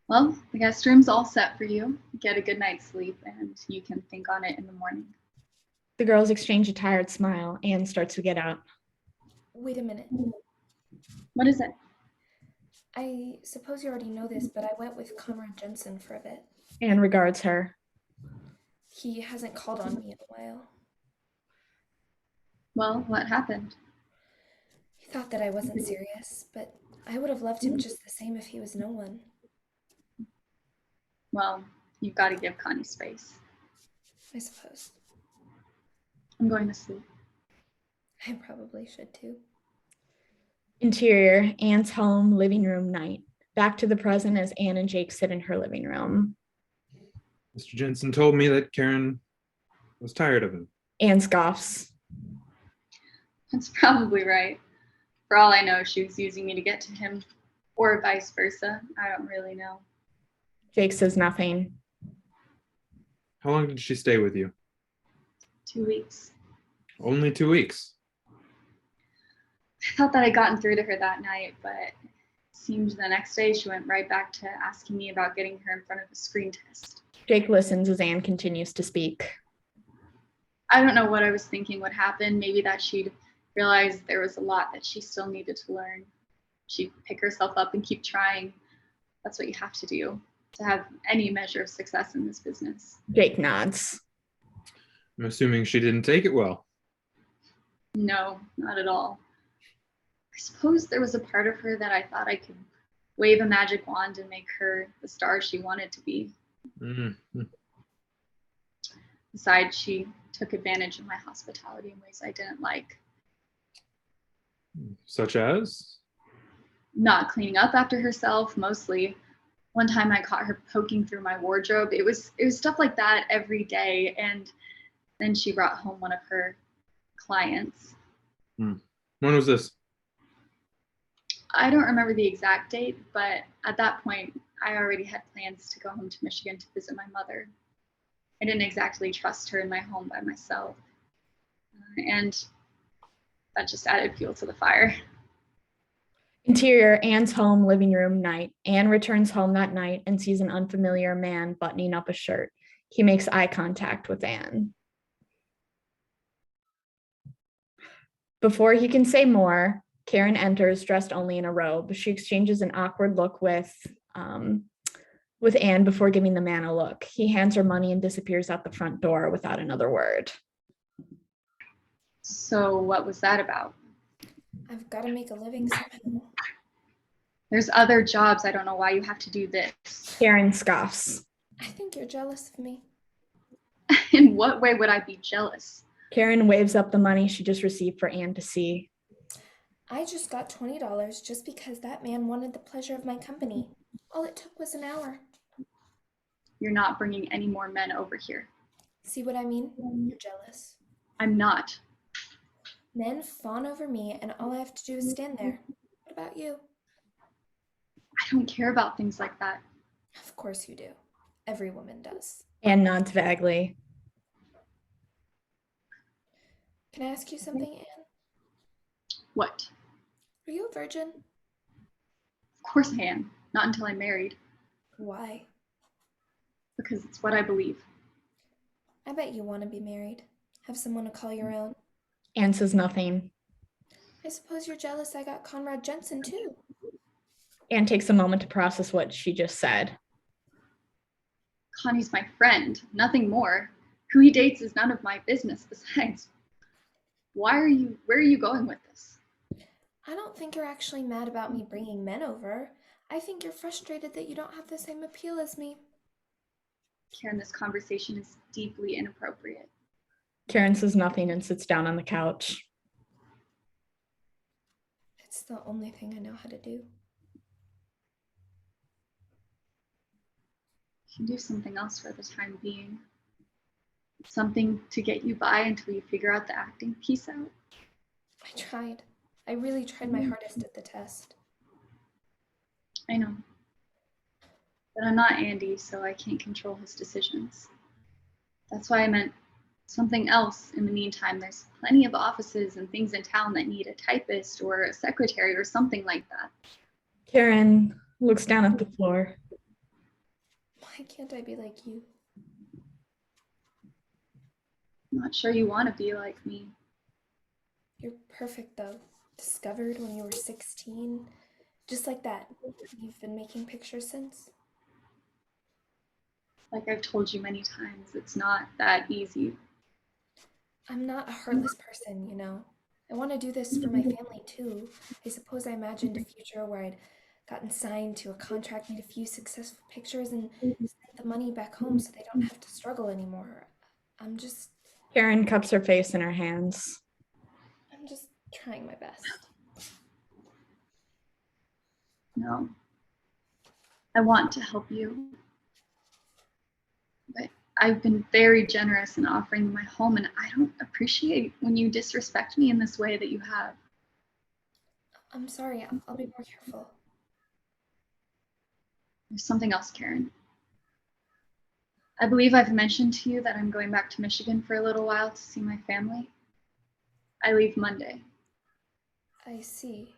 Speaker 9: Well, the guest room's all set for you. Get a good night's sleep, and you can think on it in the morning.
Speaker 1: The girls exchange a tired smile. Anne starts to get up.
Speaker 4: Wait a minute.
Speaker 9: What is it?
Speaker 4: I suppose you already know this, but I went with Conrad Jensen for a bit.
Speaker 1: Anne regards her.
Speaker 4: He hasn't called on me in a while.
Speaker 9: Well, what happened?
Speaker 4: He thought that I wasn't serious, but I would have loved him just the same if he was no one.
Speaker 9: Well, you've got to give Connie space.
Speaker 4: I suppose.
Speaker 9: I'm going to sleep.
Speaker 4: I probably should too.
Speaker 1: Interior, Anne's home, living room night. Back to the present as Anne and Jake sit in her living room.
Speaker 2: Mr. Jensen told me that Karen was tired of him.
Speaker 1: Anne scoffs.
Speaker 9: That's probably right. For all I know, she was using me to get to him, or vice versa. I don't really know.
Speaker 1: Jake says nothing.
Speaker 2: How long did she stay with you?
Speaker 9: 2 weeks.
Speaker 2: Only 2 weeks.
Speaker 9: I thought that I'd gotten through to her that night, but it seemed the next day she went right back to asking me about getting her in front of a screen test.
Speaker 1: Jake listens as Anne continues to speak.
Speaker 9: I don't know what I was thinking would happen. Maybe that she'd realize there was a lot that she still needed to learn. She'd pick herself up and keep trying. That's what you have to do to have any measure of success in this business.
Speaker 1: Jake nods.
Speaker 2: I'm assuming she didn't take it well.
Speaker 9: No, not at all. I suppose there was a part of her that I thought I could wave a magic wand and make her the star she wanted to be.
Speaker 2: Mm-hmm.
Speaker 9: Besides, she took advantage of my hospitality in ways I didn't like.
Speaker 2: Such as?
Speaker 9: Not cleaning up after herself, mostly. One time I caught her poking through my wardrobe. It was stuff like that every day. And then she brought home one of her clients.
Speaker 2: When was this?
Speaker 9: I don't remember the exact date, but at that point, I already had plans to go home to Michigan to visit my mother. I didn't exactly trust her in my home by myself. And that just added fuel to the fire.
Speaker 1: Interior, Anne's home, living room, night. Anne returns home that night and sees an unfamiliar man buttoning up a shirt. He makes eye contact with Anne. Before he can say more, Karen enters dressed only in a robe. She exchanges an awkward look with Anne before giving the man a look. He hands her money and disappears out the front door without another word.
Speaker 9: So what was that about?
Speaker 4: I've got to make a living somehow.
Speaker 9: There's other jobs. I don't know why you have to do this.
Speaker 1: Karen scoffs.
Speaker 4: I think you're jealous of me.
Speaker 9: In what way would I be jealous?
Speaker 1: Karen waves up the money she just received for Anne to see.
Speaker 4: I just got $20 just because that man wanted the pleasure of my company. All it took was an hour.
Speaker 9: You're not bringing any more men over here.
Speaker 4: See what I mean? You're jealous.
Speaker 9: I'm not.
Speaker 4: Men fawn over me and all I have to do is stand there. What about you?
Speaker 9: I don't care about things like that.
Speaker 4: Of course you do. Every woman does.
Speaker 1: Anne nods vaguely.
Speaker 4: Can I ask you something, Anne?
Speaker 9: What?
Speaker 4: Are you a virgin?
Speaker 9: Of course I am. Not until I'm married.
Speaker 4: Why?
Speaker 9: Because it's what I believe.
Speaker 4: I bet you want to be married. Have someone to call your own.
Speaker 1: Anne says nothing.
Speaker 4: I suppose you're jealous I got Conrad Jensen too.
Speaker 1: Anne takes a moment to process what she just said.
Speaker 9: Connie's my friend, nothing more. Who he dates is none of my business. Besides, where are you going with this?
Speaker 4: I don't think you're actually mad about me bringing men over. I think you're frustrated that you don't have the same appeal as me.
Speaker 9: Karen, this conversation is deeply inappropriate.
Speaker 1: Karen says nothing and sits down on the couch.
Speaker 4: It's the only thing I know how to do.
Speaker 9: You can do something else for the time being. Something to get you by until you figure out the acting piece out.
Speaker 4: I tried. I really tried my hardest at the test.
Speaker 9: I know. But I'm not Andy, so I can't control his decisions. That's why I meant something else in the meantime. There's plenty of offices and things in town that need a typist or a secretary or something like that.
Speaker 1: Karen looks down at the floor.
Speaker 4: Why can't I be like you?
Speaker 9: I'm not sure you want to be like me.
Speaker 4: You're perfect though. Discovered when you were 16. Just like that. You've been making pictures since?
Speaker 9: Like I've told you many times, it's not that easy.
Speaker 4: I'm not a heartless person, you know. I want to do this for my family too. I suppose I imagined a future where I'd gotten signed to a contract, made a few successful pictures, and sent the money back home so they don't have to struggle anymore. I'm just
Speaker 1: Karen cups her face in her hands.
Speaker 4: trying my best.
Speaker 9: No. I want to help you. But I've been very generous in offering my home, and I don't appreciate when you disrespect me in this way that you have.
Speaker 4: I'm sorry. I'll be more careful.
Speaker 9: There's something else, Karen. I believe I've mentioned to you that I'm going back to Michigan for a little while to see my family. I leave Monday.
Speaker 4: I see.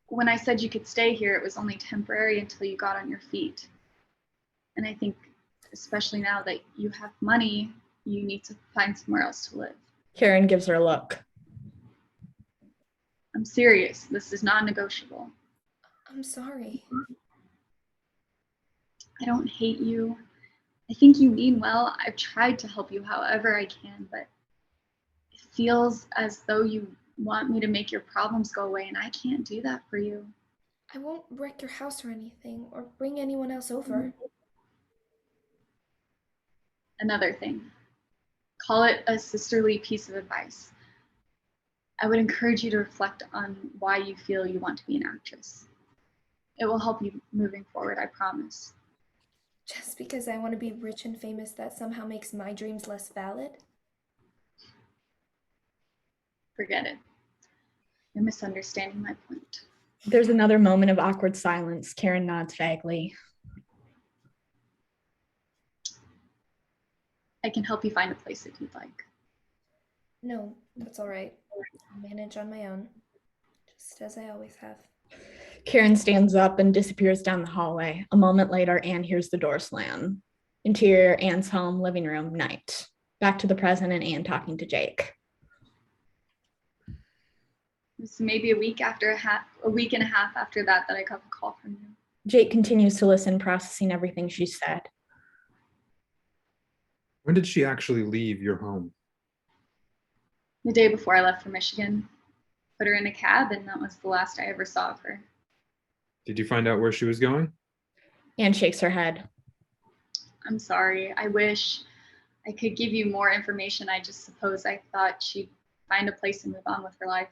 Speaker 9: When I said you could stay here, it was only temporary until you got on your feet. And I think, especially now that you have money, you need to find somewhere else to live.
Speaker 1: Karen gives her a look.
Speaker 9: I'm serious. This is non-negotiable.
Speaker 4: I'm sorry.
Speaker 9: I don't hate you. I think you mean well. I've tried to help you however I can, but it feels as though you want me to make your problems go away, and I can't do that for you.
Speaker 4: I won't wreck your house or anything, or bring anyone else over.
Speaker 9: Another thing. Call it a sisterly piece of advice. I would encourage you to reflect on why you feel you want to be an actress. It will help you moving forward, I promise.
Speaker 4: Just because I want to be rich and famous, that somehow makes my dreams less valid?
Speaker 9: Forget it. You're misunderstanding my point.
Speaker 1: There's another moment of awkward silence. Karen nods vaguely.
Speaker 9: I can help you find a place if you'd like.
Speaker 4: No, that's all right. I'll manage on my own, just as I always have.
Speaker 1: Karen stands up and disappears down the hallway. A moment later, Anne hears the door slam. Interior, Anne's home, living room, night. Back to the present and Anne talking to Jake.
Speaker 9: It was maybe a week and a half after that I got the call from you.
Speaker 1: Jake continues to listen, processing everything she said.
Speaker 2: When did she actually leave your home?
Speaker 9: The day before I left for Michigan. Put her in a cab, and that was the last I ever saw of her.
Speaker 2: Did you find out where she was going?
Speaker 1: Anne shakes her head.
Speaker 9: I'm sorry. I wish I could give you more information. I just suppose I thought she'd find a place and move on with her life.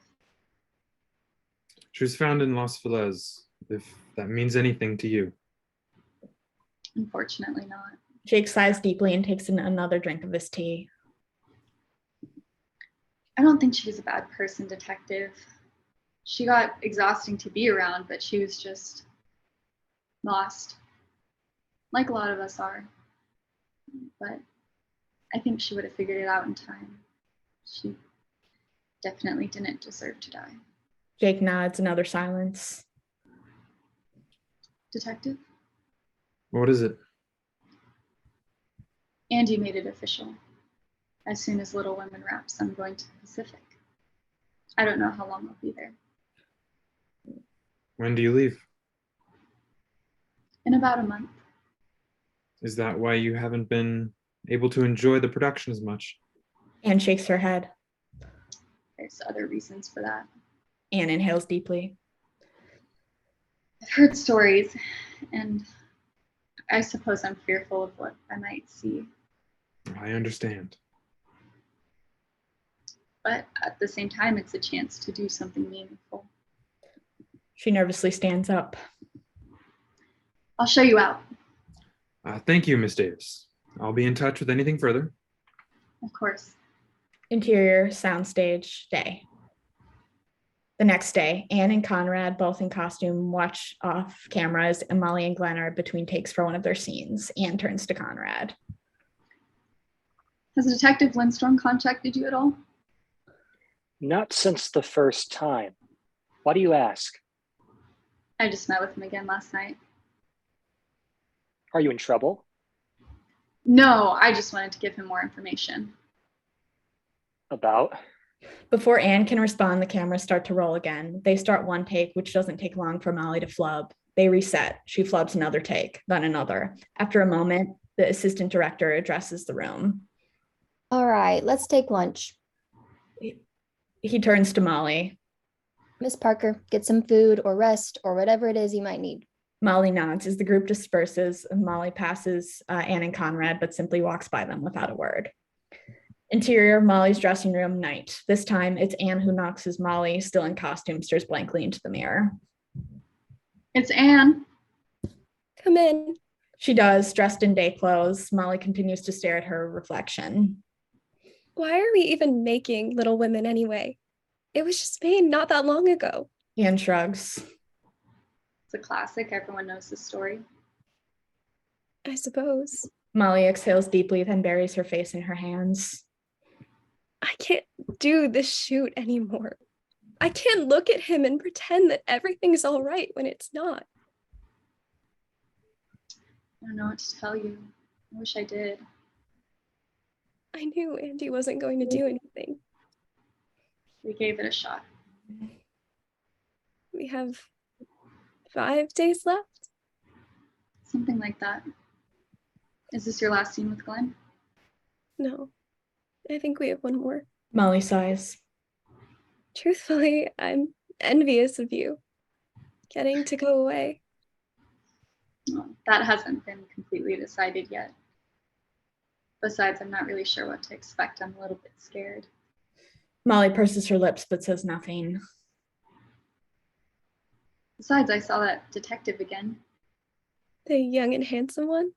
Speaker 2: She was found in Los Feliz, if that means anything to you.
Speaker 9: Unfortunately not.
Speaker 1: Jake sighs deeply and takes another drink of his tea.
Speaker 9: I don't think she was a bad person, Detective. She got exhausting to be around, but she was just lost, like a lot of us are. But I think she would have figured it out in time. She definitely didn't deserve to die.
Speaker 1: Jake nods, another silence.
Speaker 9: Detective?
Speaker 2: What is it?
Speaker 9: Andy made it official. As soon as Little Women wraps, I'm going to the Pacific. I don't know how long I'll be there.
Speaker 2: When do you leave?
Speaker 9: In about a month.
Speaker 2: Is that why you haven't been able to enjoy the production as much?
Speaker 1: Anne shakes her head.
Speaker 9: There's other reasons for that.
Speaker 1: Anne inhales deeply.
Speaker 9: I've heard stories, and I suppose I'm fearful of what I might see.
Speaker 2: I understand.
Speaker 9: But at the same time, it's a chance to do something meaningful.
Speaker 1: She nervously stands up.
Speaker 9: I'll show you out.
Speaker 2: Thank you, Miss Davis. I'll be in touch with anything further.
Speaker 9: Of course.
Speaker 1: Interior, soundstage, day. The next day, Anne and Conrad, both in costume, watch off cameras, and Molly and Glenn are between takes for one of their scenes. Anne turns to Conrad.
Speaker 9: Has Detective Lindstrom contacted you at all?
Speaker 7: Not since the first time. Why do you ask?
Speaker 9: I just met with him again last night.
Speaker 7: Are you in trouble?
Speaker 9: No, I just wanted to give him more information.
Speaker 7: About?
Speaker 1: Before Anne can respond, the cameras start to roll again. They start one take, which doesn't take long for Molly to flub. They reset. She flubs another take, then another. After a moment, the assistant director addresses the room.
Speaker 3: All right, let's take lunch.
Speaker 1: He turns to Molly.
Speaker 3: Miss Parker, get some food or rest or whatever it is you might need.
Speaker 1: Molly nods as the group disperses, and Molly passes Anne and Conrad, but simply walks by them without a word. Interior, Molly's dressing room, night. This time, it's Anne who knocks as Molly, still in costume, stares blankly into the mirror.
Speaker 9: It's Anne.
Speaker 8: Come in.
Speaker 1: She does, dressed in day clothes. Molly continues to stare at her reflection.
Speaker 8: Why are we even making Little Women anyway? It was just made not that long ago.
Speaker 1: Anne shrugs.
Speaker 9: It's a classic. Everyone knows the story.
Speaker 8: I suppose.
Speaker 1: Molly exhales deeply, then buries her face in her hands.
Speaker 8: I can't do this shoot anymore. I can't look at him and pretend that everything's all right when it's not.
Speaker 9: I don't know what to tell you. I wish I did.
Speaker 8: I knew Andy wasn't going to do anything.
Speaker 9: We gave it a shot.
Speaker 8: We have 5 days left?
Speaker 9: Something like that. Is this your last scene with Glenn?
Speaker 8: No. I think we have one more.
Speaker 1: Molly sighs.
Speaker 8: Truthfully, I'm envious of you. Getting to go away.
Speaker 9: Well, that hasn't been completely decided yet. Besides, I'm not really sure what to expect. I'm a little bit scared.
Speaker 1: Molly purses her lips but says nothing.
Speaker 9: Besides, I saw that detective again.
Speaker 8: The young and handsome one?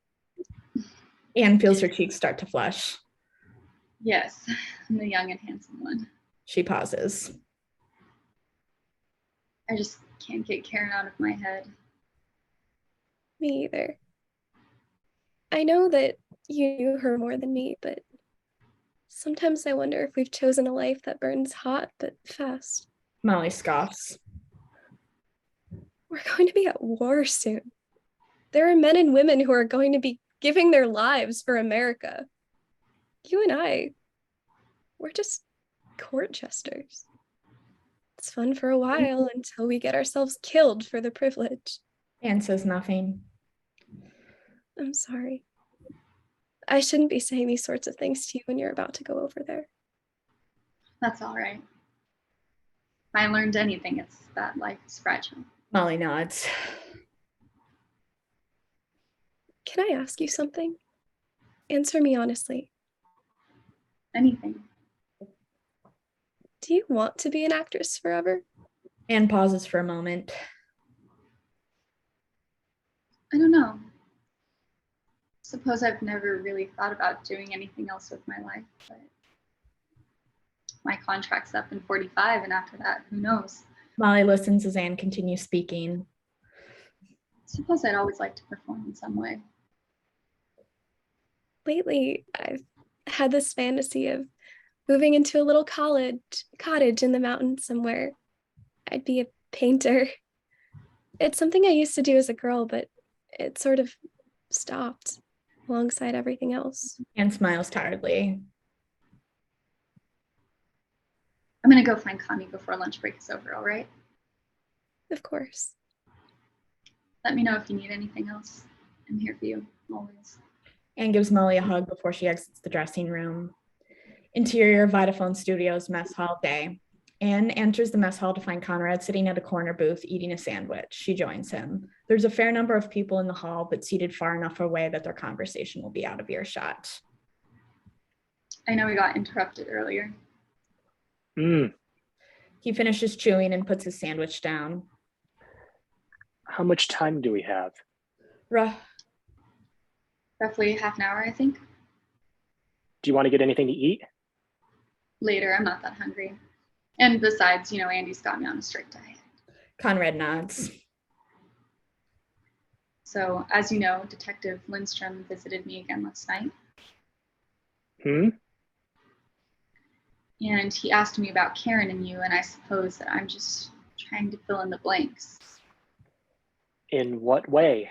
Speaker 1: Anne feels her cheeks start to flush.
Speaker 9: Yes, I'm the young and handsome one.
Speaker 1: She pauses.
Speaker 9: I just can't get Karen out of my head.
Speaker 8: Me either. I know that you knew her more than me, but sometimes I wonder if we've chosen a life that burns hot but fast.
Speaker 1: Molly scoffs.
Speaker 8: We're going to be at war soon. There are men and women who are going to be giving their lives for America. You and I, we're just court jesters. It's fun for a while until we get ourselves killed for the privilege.
Speaker 1: Anne says nothing.
Speaker 8: I'm sorry. I shouldn't be saying these sorts of things to you when you're about to go over there.
Speaker 9: That's all right. If I learned anything, it's that life is fragile.
Speaker 1: Molly nods.
Speaker 8: Can I ask you something? Answer me honestly.
Speaker 9: Anything.
Speaker 8: Do you want to be an actress forever?
Speaker 1: Anne pauses for a moment.
Speaker 9: I don't know. Suppose I've never really thought about doing anything else with my life, but my contract's up in 45, and after that, who knows?
Speaker 1: Molly listens as Anne continues speaking.
Speaker 9: Suppose I'd always like to perform in some way.
Speaker 8: Lately, I've had this fantasy of moving into a little cottage in the mountains somewhere. I'd be a painter. It's something I used to do as a girl, but it sort of stopped alongside everything else.
Speaker 1: Anne smiles tiredly.
Speaker 9: I'm gonna go find Connie before lunch break is over, all right?
Speaker 8: Of course.
Speaker 9: Let me know if you need anything else. I'm here for you, always.
Speaker 1: Anne gives Molly a hug before she exits the dressing room. Interior Vitaphone Studios mess hall day. Anne enters the mess hall to find Conrad sitting at a corner booth eating a sandwich. She joins him. There's a fair number of people in the hall, but seated far enough away that their conversation will be out of earshot.
Speaker 9: I know we got interrupted earlier.
Speaker 1: He finishes chewing and puts his sandwich down.
Speaker 7: How much time do we have?
Speaker 9: Roughly half an hour, I think.
Speaker 7: Do you want to get anything to eat?
Speaker 9: Later, I'm not that hungry. And besides, Andy's got me on a strict diet.
Speaker 1: Conrad nods.
Speaker 9: So, as you know, Detective Lindstrom visited me again last night. And he asked me about Karen and you, and I suppose that I'm just trying to fill in the blanks.
Speaker 7: In what way?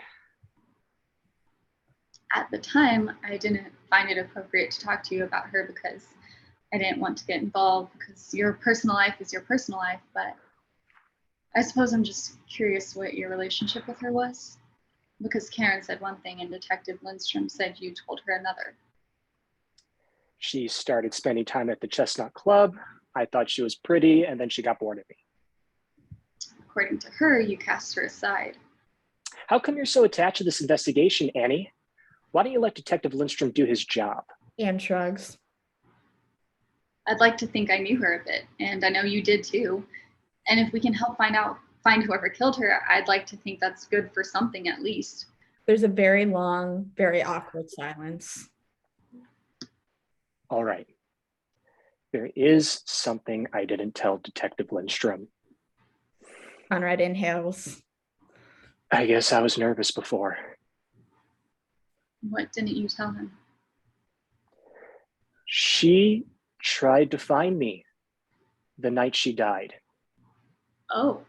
Speaker 9: At the time, I didn't find it appropriate to talk to you about her because I didn't want to get involved because your personal life is your personal life, but I suppose I'm just curious what your relationship with her was. Because Karen said one thing and Detective Lindstrom said you told her another.
Speaker 7: She started spending time at the Chestnut Club. I thought she was pretty, and then she got bored of me.
Speaker 9: According to her, you cast her aside.
Speaker 7: How come you're so attached to this investigation, Annie? Why don't you let Detective Lindstrom do his job?
Speaker 1: Anne shrugs.
Speaker 9: I'd like to think I knew her a bit, and I know you did too. And if we can help find whoever killed her, I'd like to think that's good for something at least.
Speaker 1: There's a very long, very awkward silence.
Speaker 7: All right. There is something I didn't tell Detective Lindstrom.
Speaker 1: Conrad inhales.
Speaker 7: I guess I was nervous before.
Speaker 9: What didn't you tell him?
Speaker 7: She tried to find me the night she died.
Speaker 9: Oh.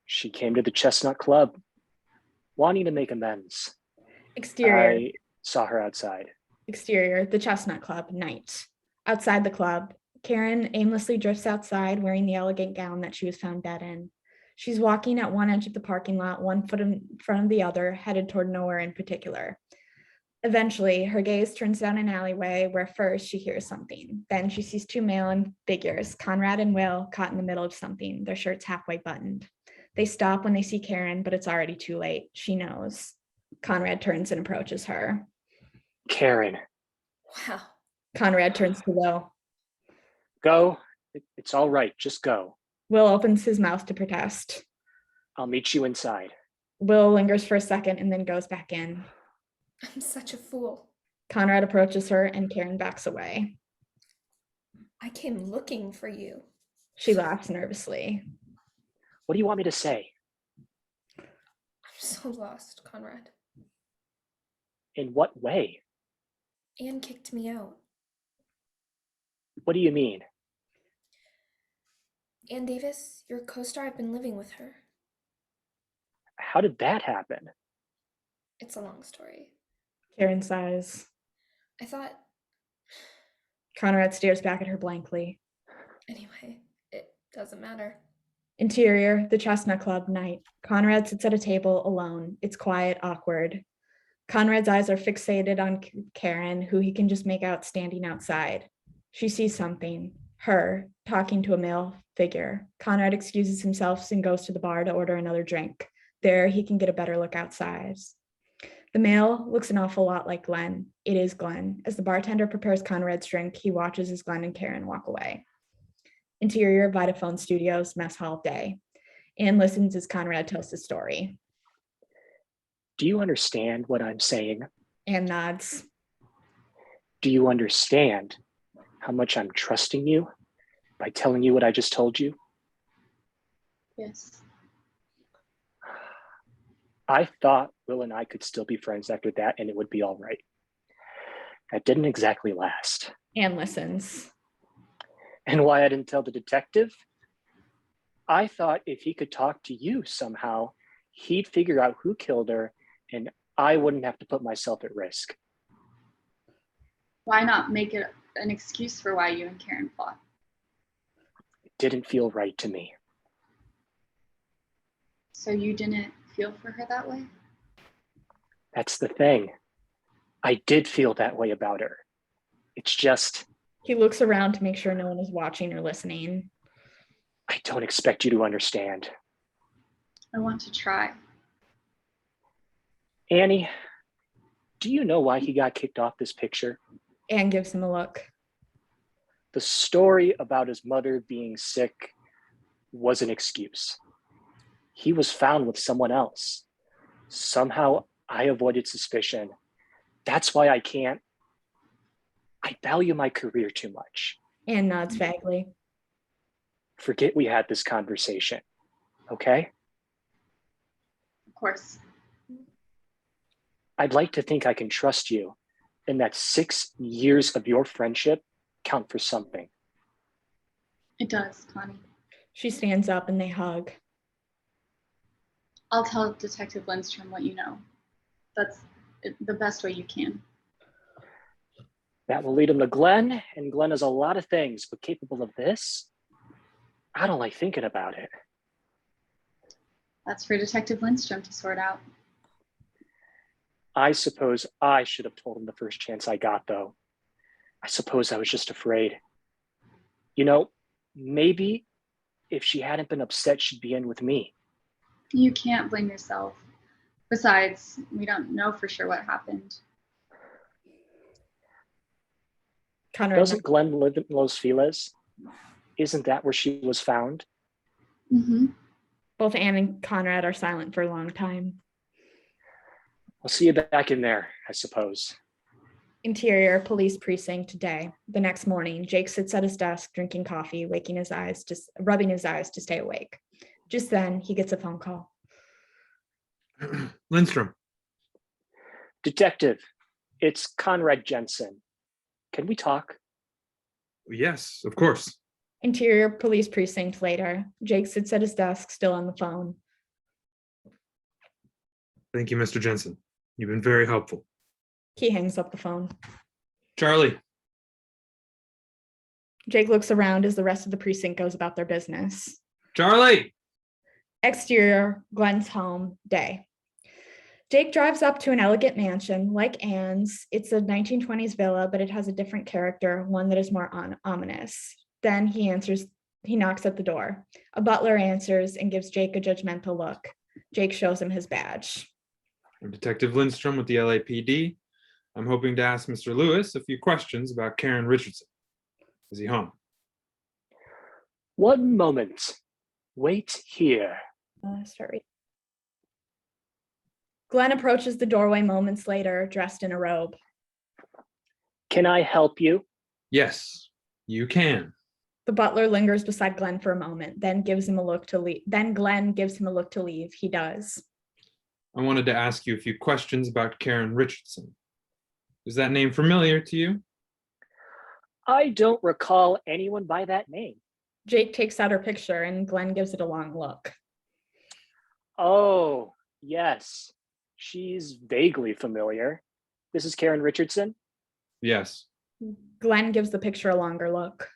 Speaker 7: She came to the Chestnut Club, wanting to make amends.
Speaker 1: Exterior.
Speaker 7: I saw her outside.
Speaker 1: Exterior, the Chestnut Club, night. Outside the club, Karen aimlessly drifts outside wearing the elegant gown that she was found dead in. She's walking at one edge of the parking lot, one foot in front of the other, headed toward nowhere in particular. Eventually, her gaze turns down an alleyway where first she hears something. Then she sees two male figures, Conrad and Will, caught in the middle of something, their shirts halfway buttoned. They stop when they see Karen, but it's already too late. She knows. Conrad turns and approaches her.
Speaker 7: Karen.
Speaker 4: Wow.
Speaker 1: Conrad turns to Will.
Speaker 7: Go. It's all right. Just go.
Speaker 1: Will opens his mouth to protest.
Speaker 7: I'll meet you inside.
Speaker 1: Will lingers for a second and then goes back in.
Speaker 4: I'm such a fool.
Speaker 1: Conrad approaches her and Karen backs away.
Speaker 4: I came looking for you.
Speaker 1: She laughs nervously.
Speaker 7: What do you want me to say?
Speaker 4: I'm so lost, Conrad.
Speaker 7: In what way?
Speaker 4: Anne kicked me out.
Speaker 7: What do you mean?
Speaker 4: Anne Davis, your co-star, I've been living with her.
Speaker 7: How did that happen?
Speaker 4: It's a long story.
Speaker 1: Karen sighs.
Speaker 4: I thought,
Speaker 1: Conrad stares back at her blankly.
Speaker 4: anyway, it doesn't matter.
Speaker 1: Interior, the Chestnut Club, night. Conrad sits at a table alone. It's quiet, awkward. Conrad's eyes are fixated on Karen, who he can just make out standing outside. She sees something. Her, talking to a male figure. Conrad excuses himself and goes to the bar to order another drink. There, he can get a better look outside. The male looks an awful lot like Glenn. It is Glenn. As the bartender prepares Conrad's drink, he watches as Glenn and Karen walk away. Interior, Vitaphone Studios, mess hall day. Anne listens as Conrad tells his story.
Speaker 7: Do you understand what I'm saying?
Speaker 1: Anne nods.
Speaker 7: Do you understand how much I'm trusting you by telling you what I just told you?
Speaker 9: Yes.
Speaker 7: I thought Will and I could still be friends after that and it would be all right. That didn't exactly last.
Speaker 1: Anne listens.
Speaker 7: And why I didn't tell the detective? I thought if he could talk to you somehow, he'd figure out who killed her and I wouldn't have to put myself at risk.
Speaker 9: Why not make it an excuse for why you and Karen fought?
Speaker 7: It didn't feel right to me.
Speaker 9: So you didn't feel for her that way?
Speaker 7: That's the thing. I did feel that way about her. It's just,
Speaker 1: He looks around to make sure no one is watching or listening.
Speaker 7: I don't expect you to understand.
Speaker 9: I want to try.
Speaker 7: Annie, do you know why he got kicked off this picture?
Speaker 1: Anne gives him a look.
Speaker 7: The story about his mother being sick was an excuse. He was found with someone else. Somehow I avoided suspicion. That's why I value my career too much.
Speaker 1: Anne nods vaguely.
Speaker 7: Forget we had this conversation, okay?
Speaker 9: Of course.
Speaker 7: I'd like to think I can trust you and that 6 years of your friendship count for something.
Speaker 9: It does, Connie.
Speaker 1: She stands up and they hug.
Speaker 9: I'll tell Detective Lindstrom what you know. That's the best way you can.
Speaker 7: That will lead him to Glenn, and Glenn is a lot of things, but capable of this? I don't like thinking about it.
Speaker 9: That's for Detective Lindstrom to sort out.
Speaker 7: I suppose I should have told him the first chance I got, though. I suppose I was just afraid. You know, maybe if she hadn't been upset, she'd be in with me.
Speaker 9: You can't blame yourself. Besides, we don't know for sure what happened.
Speaker 1: Conrad
Speaker 7: Doesn't Glenn live in Los Feliz? Isn't that where she was found?
Speaker 9: Mm-hmm.
Speaker 1: Both Anne and Conrad are silent for a long time.
Speaker 7: I'll see you back in there, I suppose.
Speaker 1: Interior, police precinct, day. The next morning, Jake sits at his desk drinking coffee, rubbing his eyes to stay awake. Just then, he gets a phone call.
Speaker 2: Lindstrom.
Speaker 7: Detective, it's Conrad Jensen. Can we talk?
Speaker 2: Yes, of course.
Speaker 1: Interior, police precinct, later. Jake sits at his desk, still on the phone.
Speaker 2: Thank you, Mr. Jensen. You've been very helpful.
Speaker 1: He hangs up the phone.
Speaker 2: Charlie.
Speaker 1: Jake looks around as the rest of the precinct goes about their business.
Speaker 2: Charlie.
Speaker 1: Exterior, Glenn's home, day. Jake drives up to an elegant mansion like Anne's. It's a 1920s villa, but it has a different character, one that is more ominous. Then he knocks at the door. A butler answers and gives Jake a judgmental look. Jake shows him his badge.
Speaker 2: I'm Detective Lindstrom with the LAPD. I'm hoping to ask Mr. Lewis a few questions about Karen Richardson. Is he home?
Speaker 7: 1 moment. Wait here.
Speaker 1: Sorry. Glenn approaches the doorway moments later, dressed in a robe.
Speaker 7: Can I help you?
Speaker 2: Yes, you can.
Speaker 1: The butler lingers beside Glenn for a moment, then gives him a look to leave. Then Glenn gives him a look to leave. He does.
Speaker 2: I wanted to ask you a few questions about Karen Richardson. Is that name familiar to you?
Speaker 7: I don't recall anyone by that name.
Speaker 1: Jake takes out her picture and Glenn gives it a long look.
Speaker 7: Oh, yes. She's vaguely familiar. This is Karen Richardson?
Speaker 2: Yes.
Speaker 1: Glenn gives the picture a longer look.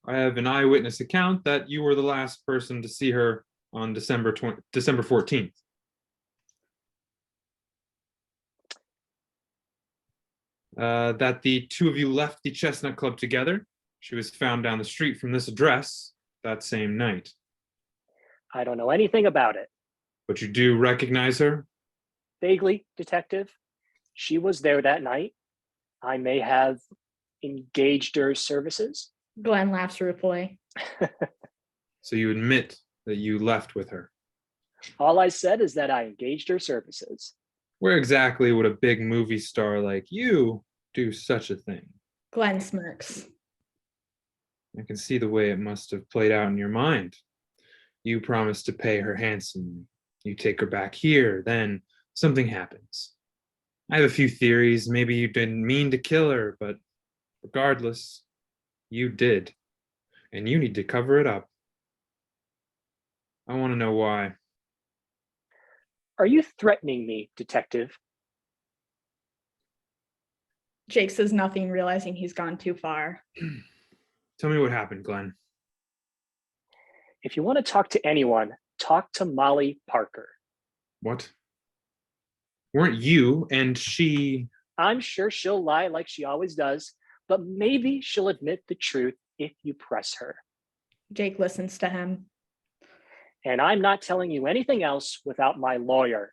Speaker 2: I have an eyewitness account that you were the last person to see her on December 14th. That the two of you left the Chestnut Club together. She was found down the street from this address that same night.
Speaker 7: I don't know anything about it.
Speaker 2: But you do recognize her?
Speaker 7: Vaguely, detective. She was there that night. I may have engaged her services.
Speaker 1: Glenn laughs ruefully.
Speaker 2: So you admit that you left with her?
Speaker 7: All I said is that I engaged her services.
Speaker 2: Where exactly would a big movie star like you do such a thing?
Speaker 1: Glenn smirks.
Speaker 2: I can see the way it must have played out in your mind. You promised to pay her handsomely. You take her back here, then something happens. I have a few theories. Maybe you didn't mean to kill her, but regardless, you did. And you need to cover it up. I want to know why.
Speaker 7: Are you threatening me, detective?
Speaker 1: Jake says nothing, realizing he's gone too far.
Speaker 2: Tell me what happened, Glenn.
Speaker 7: If you want to talk to anyone, talk to Molly Parker.
Speaker 2: What? Weren't you and she...
Speaker 7: I'm sure she'll lie like she always does, but maybe she'll admit the truth if you press her.
Speaker 1: Jake listens to him.
Speaker 7: And I'm not telling you anything else without my lawyer.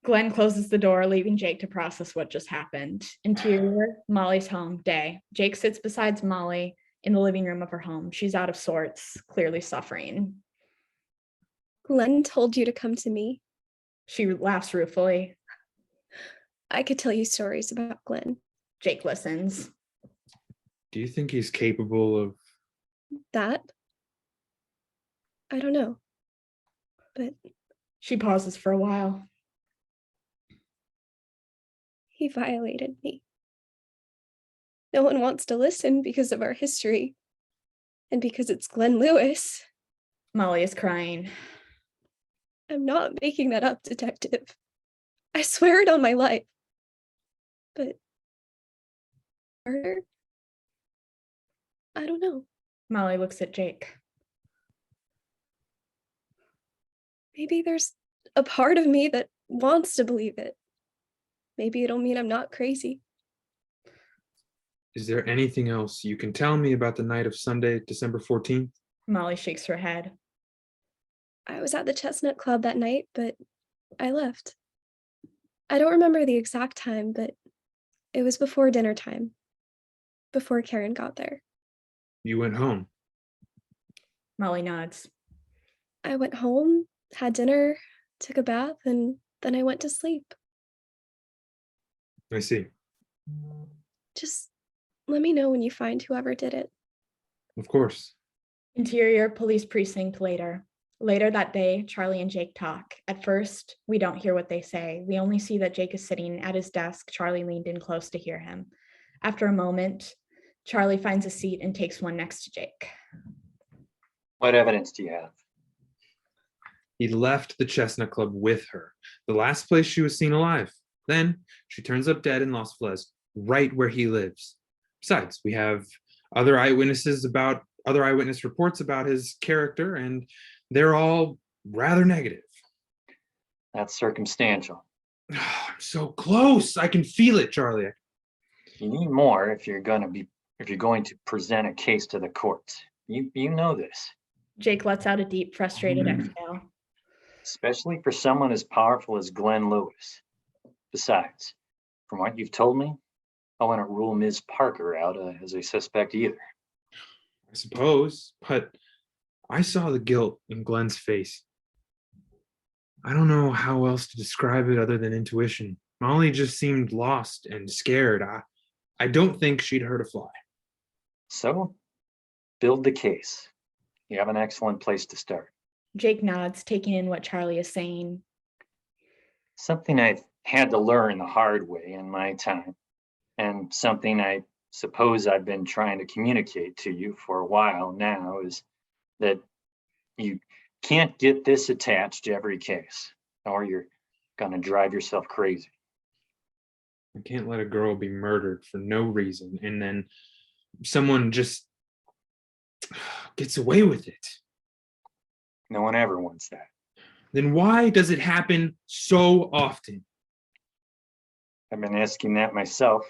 Speaker 1: Glenn closes the door, leaving Jake to process what just happened. Interior, Molly's home, day. Jake sits beside Molly in the living room of her home. She's out of sorts, clearly suffering.
Speaker 8: Glenn told you to come to me.
Speaker 1: She laughs ruefully.
Speaker 8: I could tell you stories about Glenn.
Speaker 1: Jake listens.
Speaker 2: Do you think he's capable of...
Speaker 8: That? I don't know. But
Speaker 1: she pauses for a while.
Speaker 8: He violated me. No one wants to listen because of our history. And because it's Glenn Lewis.
Speaker 1: Molly is crying.
Speaker 8: I'm not making that up, detective. I swear it on my life. But murder? I don't know.
Speaker 1: Molly looks at Jake.
Speaker 8: Maybe there's a part of me that wants to believe it. Maybe it'll mean I'm not crazy.
Speaker 2: Is there anything else you can tell me about the night of Sunday, December 14th?
Speaker 1: Molly shakes her head.
Speaker 8: I was at the Chestnut Club that night, but I left. I don't remember the exact time, but it was before dinner time. Before Karen got there.
Speaker 2: You went home?
Speaker 1: Molly nods.
Speaker 8: I went home, had dinner, took a bath, and then I went to sleep.
Speaker 2: I see.
Speaker 8: Just let me know when you find whoever did it.
Speaker 2: Of course.
Speaker 1: Interior police precinct later. Later that day, Charlie and Jake talk. At first, we don't hear what they say. We only see that Jake is sitting at his desk. Charlie leaned in close to hear him. After a moment, Charlie finds a seat and takes one next to Jake.
Speaker 5: What evidence do you have?
Speaker 2: He left the Chestnut Club with her, the last place she was seen alive. Then she turns up dead in Los Feliz, right where he lives. Besides, we have other eyewitness reports about his character, and they're all rather negative.
Speaker 5: That's circumstantial.
Speaker 2: I'm so close. I can feel it, Charlie.
Speaker 5: You need more if you're going to present a case to the courts. You know this.
Speaker 1: Jake lets out a deep, frustrated exhale.
Speaker 5: Especially for someone as powerful as Glenn Lewis. Besides, from what you've told me, I wouldn't rule Ms. Parker out as a suspect either.
Speaker 2: I suppose, but I saw the guilt in Glenn's face. I don't know how else to describe it other than intuition. Molly just seemed lost and scared. I don't think she'd hurt a fly.
Speaker 5: So, build the case. You have an excellent place to start.
Speaker 1: Jake nods, taking in what Charlie is saying.
Speaker 5: Something I've had to learn the hard way in my time, and something I suppose I've been trying to communicate to you for a while now, is that you can't get this attached to every case, or you're going to drive yourself crazy.
Speaker 2: I can't let a girl be murdered for no reason and then someone just gets away with it.
Speaker 5: No one ever wants that.
Speaker 2: Then why does it happen so often?
Speaker 5: I've been asking that myself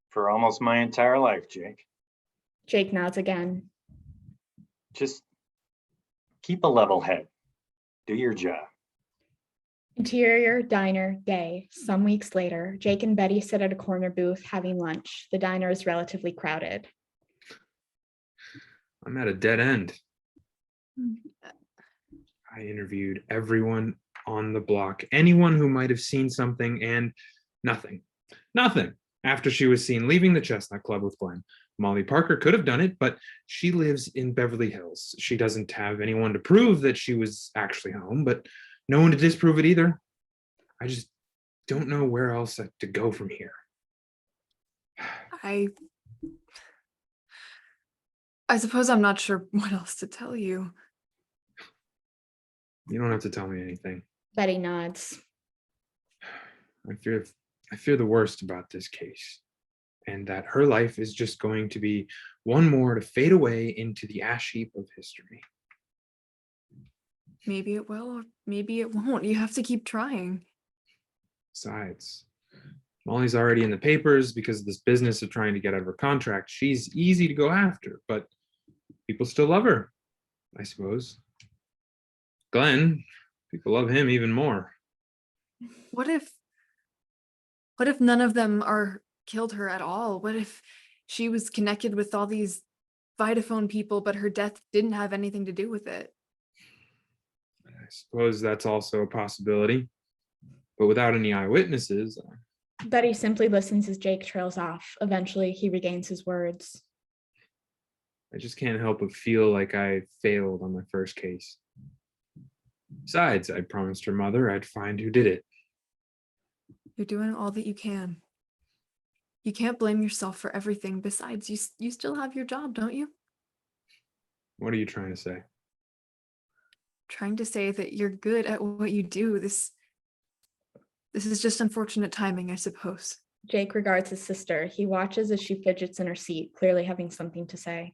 Speaker 5: for almost my entire life, Jake.
Speaker 1: Jake nods again.
Speaker 5: Just keep a level head. Do your job.
Speaker 1: Interior diner day. Some weeks later, Jake and Betty sit at a corner booth having lunch. The diner is relatively crowded.
Speaker 2: I'm at a dead end. I interviewed everyone on the block, anyone who might have seen something, and nothing. Nothing. After she was seen leaving the Chestnut Club with Glenn. Molly Parker could have done it, but she lives in Beverly Hills. She doesn't have anyone to prove that she was actually home, but no one to disprove it either. I just don't know where else to go from here.
Speaker 6: I suppose I'm not sure what else to tell you.
Speaker 2: You don't have to tell me anything.
Speaker 1: Betty nods.
Speaker 2: I fear the worst about this case, and that her life is just going to be one more to fade away into the ash heap of history.
Speaker 6: Maybe it will, or maybe it won't. You have to keep trying.
Speaker 2: Besides, Molly's already in the papers because of this business of trying to get out of her contract. She's easy to go after, but people still love her, I suppose. Glenn, people love him even more.
Speaker 6: What if none of them killed her at all? What if she was connected with all these Vitaphone people, but her death didn't have anything to do with it?
Speaker 2: I suppose that's also a possibility, but without any eyewitnesses.
Speaker 1: Betty simply listens as Jake trails off. Eventually, he regains his words.
Speaker 2: I just can't help but feel like I failed on my first case. Besides, I promised her mother I'd find who did it.
Speaker 6: You're doing all that you can. You can't blame yourself for everything. Besides, you still have your job, don't you?
Speaker 2: What are you trying to say?
Speaker 6: Trying to say that you're good at what you do. This is just unfortunate timing, I suppose.
Speaker 1: Jake regards his sister. He watches as she fidgets in her seat, clearly having something to say.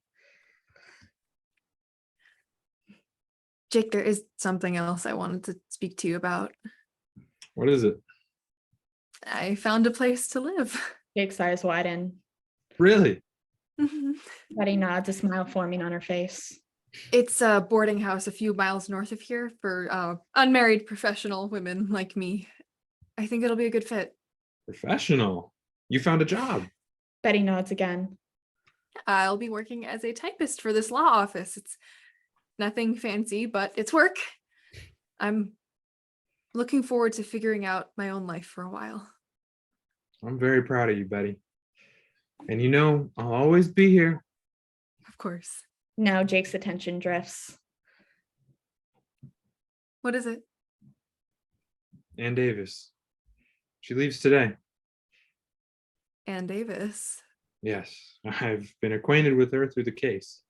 Speaker 6: Jake, there is something else I wanted to speak to you about.
Speaker 2: What is it?
Speaker 6: I found a place to live.
Speaker 1: Jake's eyes widen.
Speaker 2: Really?
Speaker 1: Betty nods, a smile forming on her face.
Speaker 6: It's a boarding house a few miles north of here for unmarried professional women like me. I think it'll be a good fit.
Speaker 2: Professional? You found a job?
Speaker 1: Betty nods again.
Speaker 6: I'll be working as a typist for this law office. It's nothing fancy, but it's work. I'm looking forward to figuring out my own life for a while.
Speaker 2: I'm very proud of you, Betty. And you know, I'll always be here.
Speaker 6: Of course.
Speaker 1: Now Jake's attention drifts.
Speaker 6: What is it?
Speaker 2: Ann Davis. She leaves today.
Speaker 6: Ann Davis.
Speaker 2: Yes, I've been acquainted with her through the case.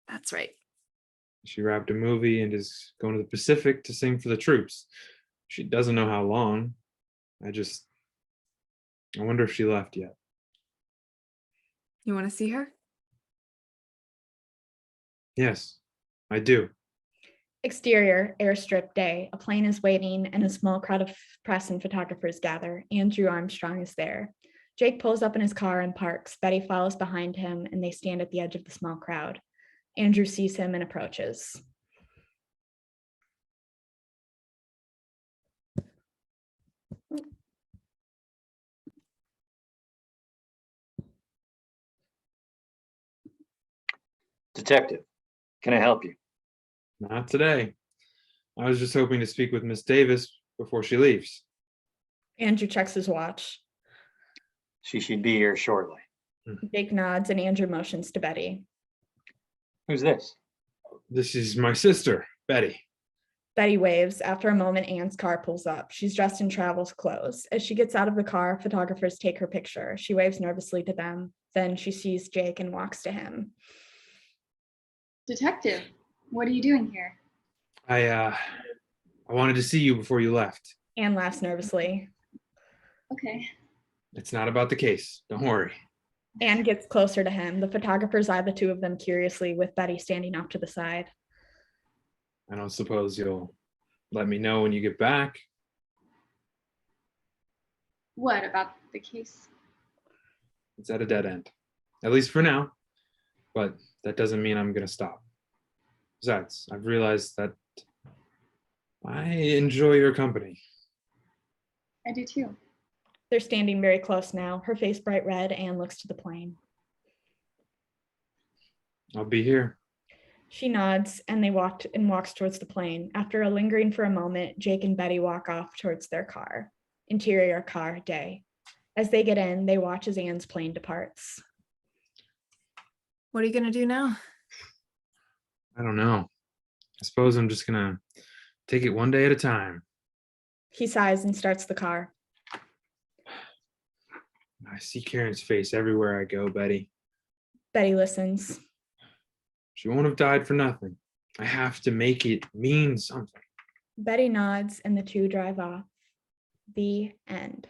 Speaker 6: That's right.
Speaker 2: She wrapped a movie and is going to the Pacific to sing for the troops. She doesn't know how long. I wonder if she left yet.
Speaker 6: You want to see her?
Speaker 2: Yes, I do.
Speaker 1: Exterior, airstrip day. A plane is waiting and a small crowd of press and photographers gather. Andrew Armstrong is there. Jake pulls up in his car and parks. Betty follows behind him and they stand at the edge of the small crowd. Andrew sees him and approaches.
Speaker 5: Detective, can I help you?
Speaker 2: Not today. I was just hoping to speak with Miss Davis. before she leaves.
Speaker 1: Andrew checks his watch.
Speaker 5: She should be here shortly.
Speaker 1: Jake nods and Andrew motions to Betty.
Speaker 5: Who's this?
Speaker 2: This is my sister, Betty.
Speaker 1: Betty waves. After a moment, Anne's car pulls up. She's dressed in travel clothes. As she gets out of the car, photographers take her picture. She waves nervously to them. Then she sees Jake and walks to him.
Speaker 9: Detective, what are you doing here?
Speaker 2: I wanted to see you before you left.
Speaker 1: Anne laughs nervously.
Speaker 9: Okay.
Speaker 2: It's not about the case. Don't worry.
Speaker 1: Anne gets closer to him. The photographers eye the two of them curiously, with Betty standing off to the side.
Speaker 2: I don't suppose you'll let me know when you get back.
Speaker 9: What about the case?
Speaker 2: It's at a dead end, at least for now. But that doesn't mean I'm going to stop. Besides, I've realized that I enjoy your company.
Speaker 9: I do too.
Speaker 1: They're standing very close now. Her face bright red. Anne looks to the plane.
Speaker 2: I'll be here.
Speaker 1: She nods and they walks towards the plane. After lingering for a moment, Jake and Betty walk off towards their car. Interior car, day. As they get in, they watch as Anne's plane departs.
Speaker 6: What are you gonna do now?
Speaker 2: I don't know. I suppose I'm just going to take it one day at a time.
Speaker 1: He sighs and starts the car.
Speaker 2: I see Karen's face everywhere I go, Betty.
Speaker 1: Betty listens.
Speaker 2: She won't have died for nothing. I have to make it mean something.
Speaker 1: Betty nods and the two drive off. The end.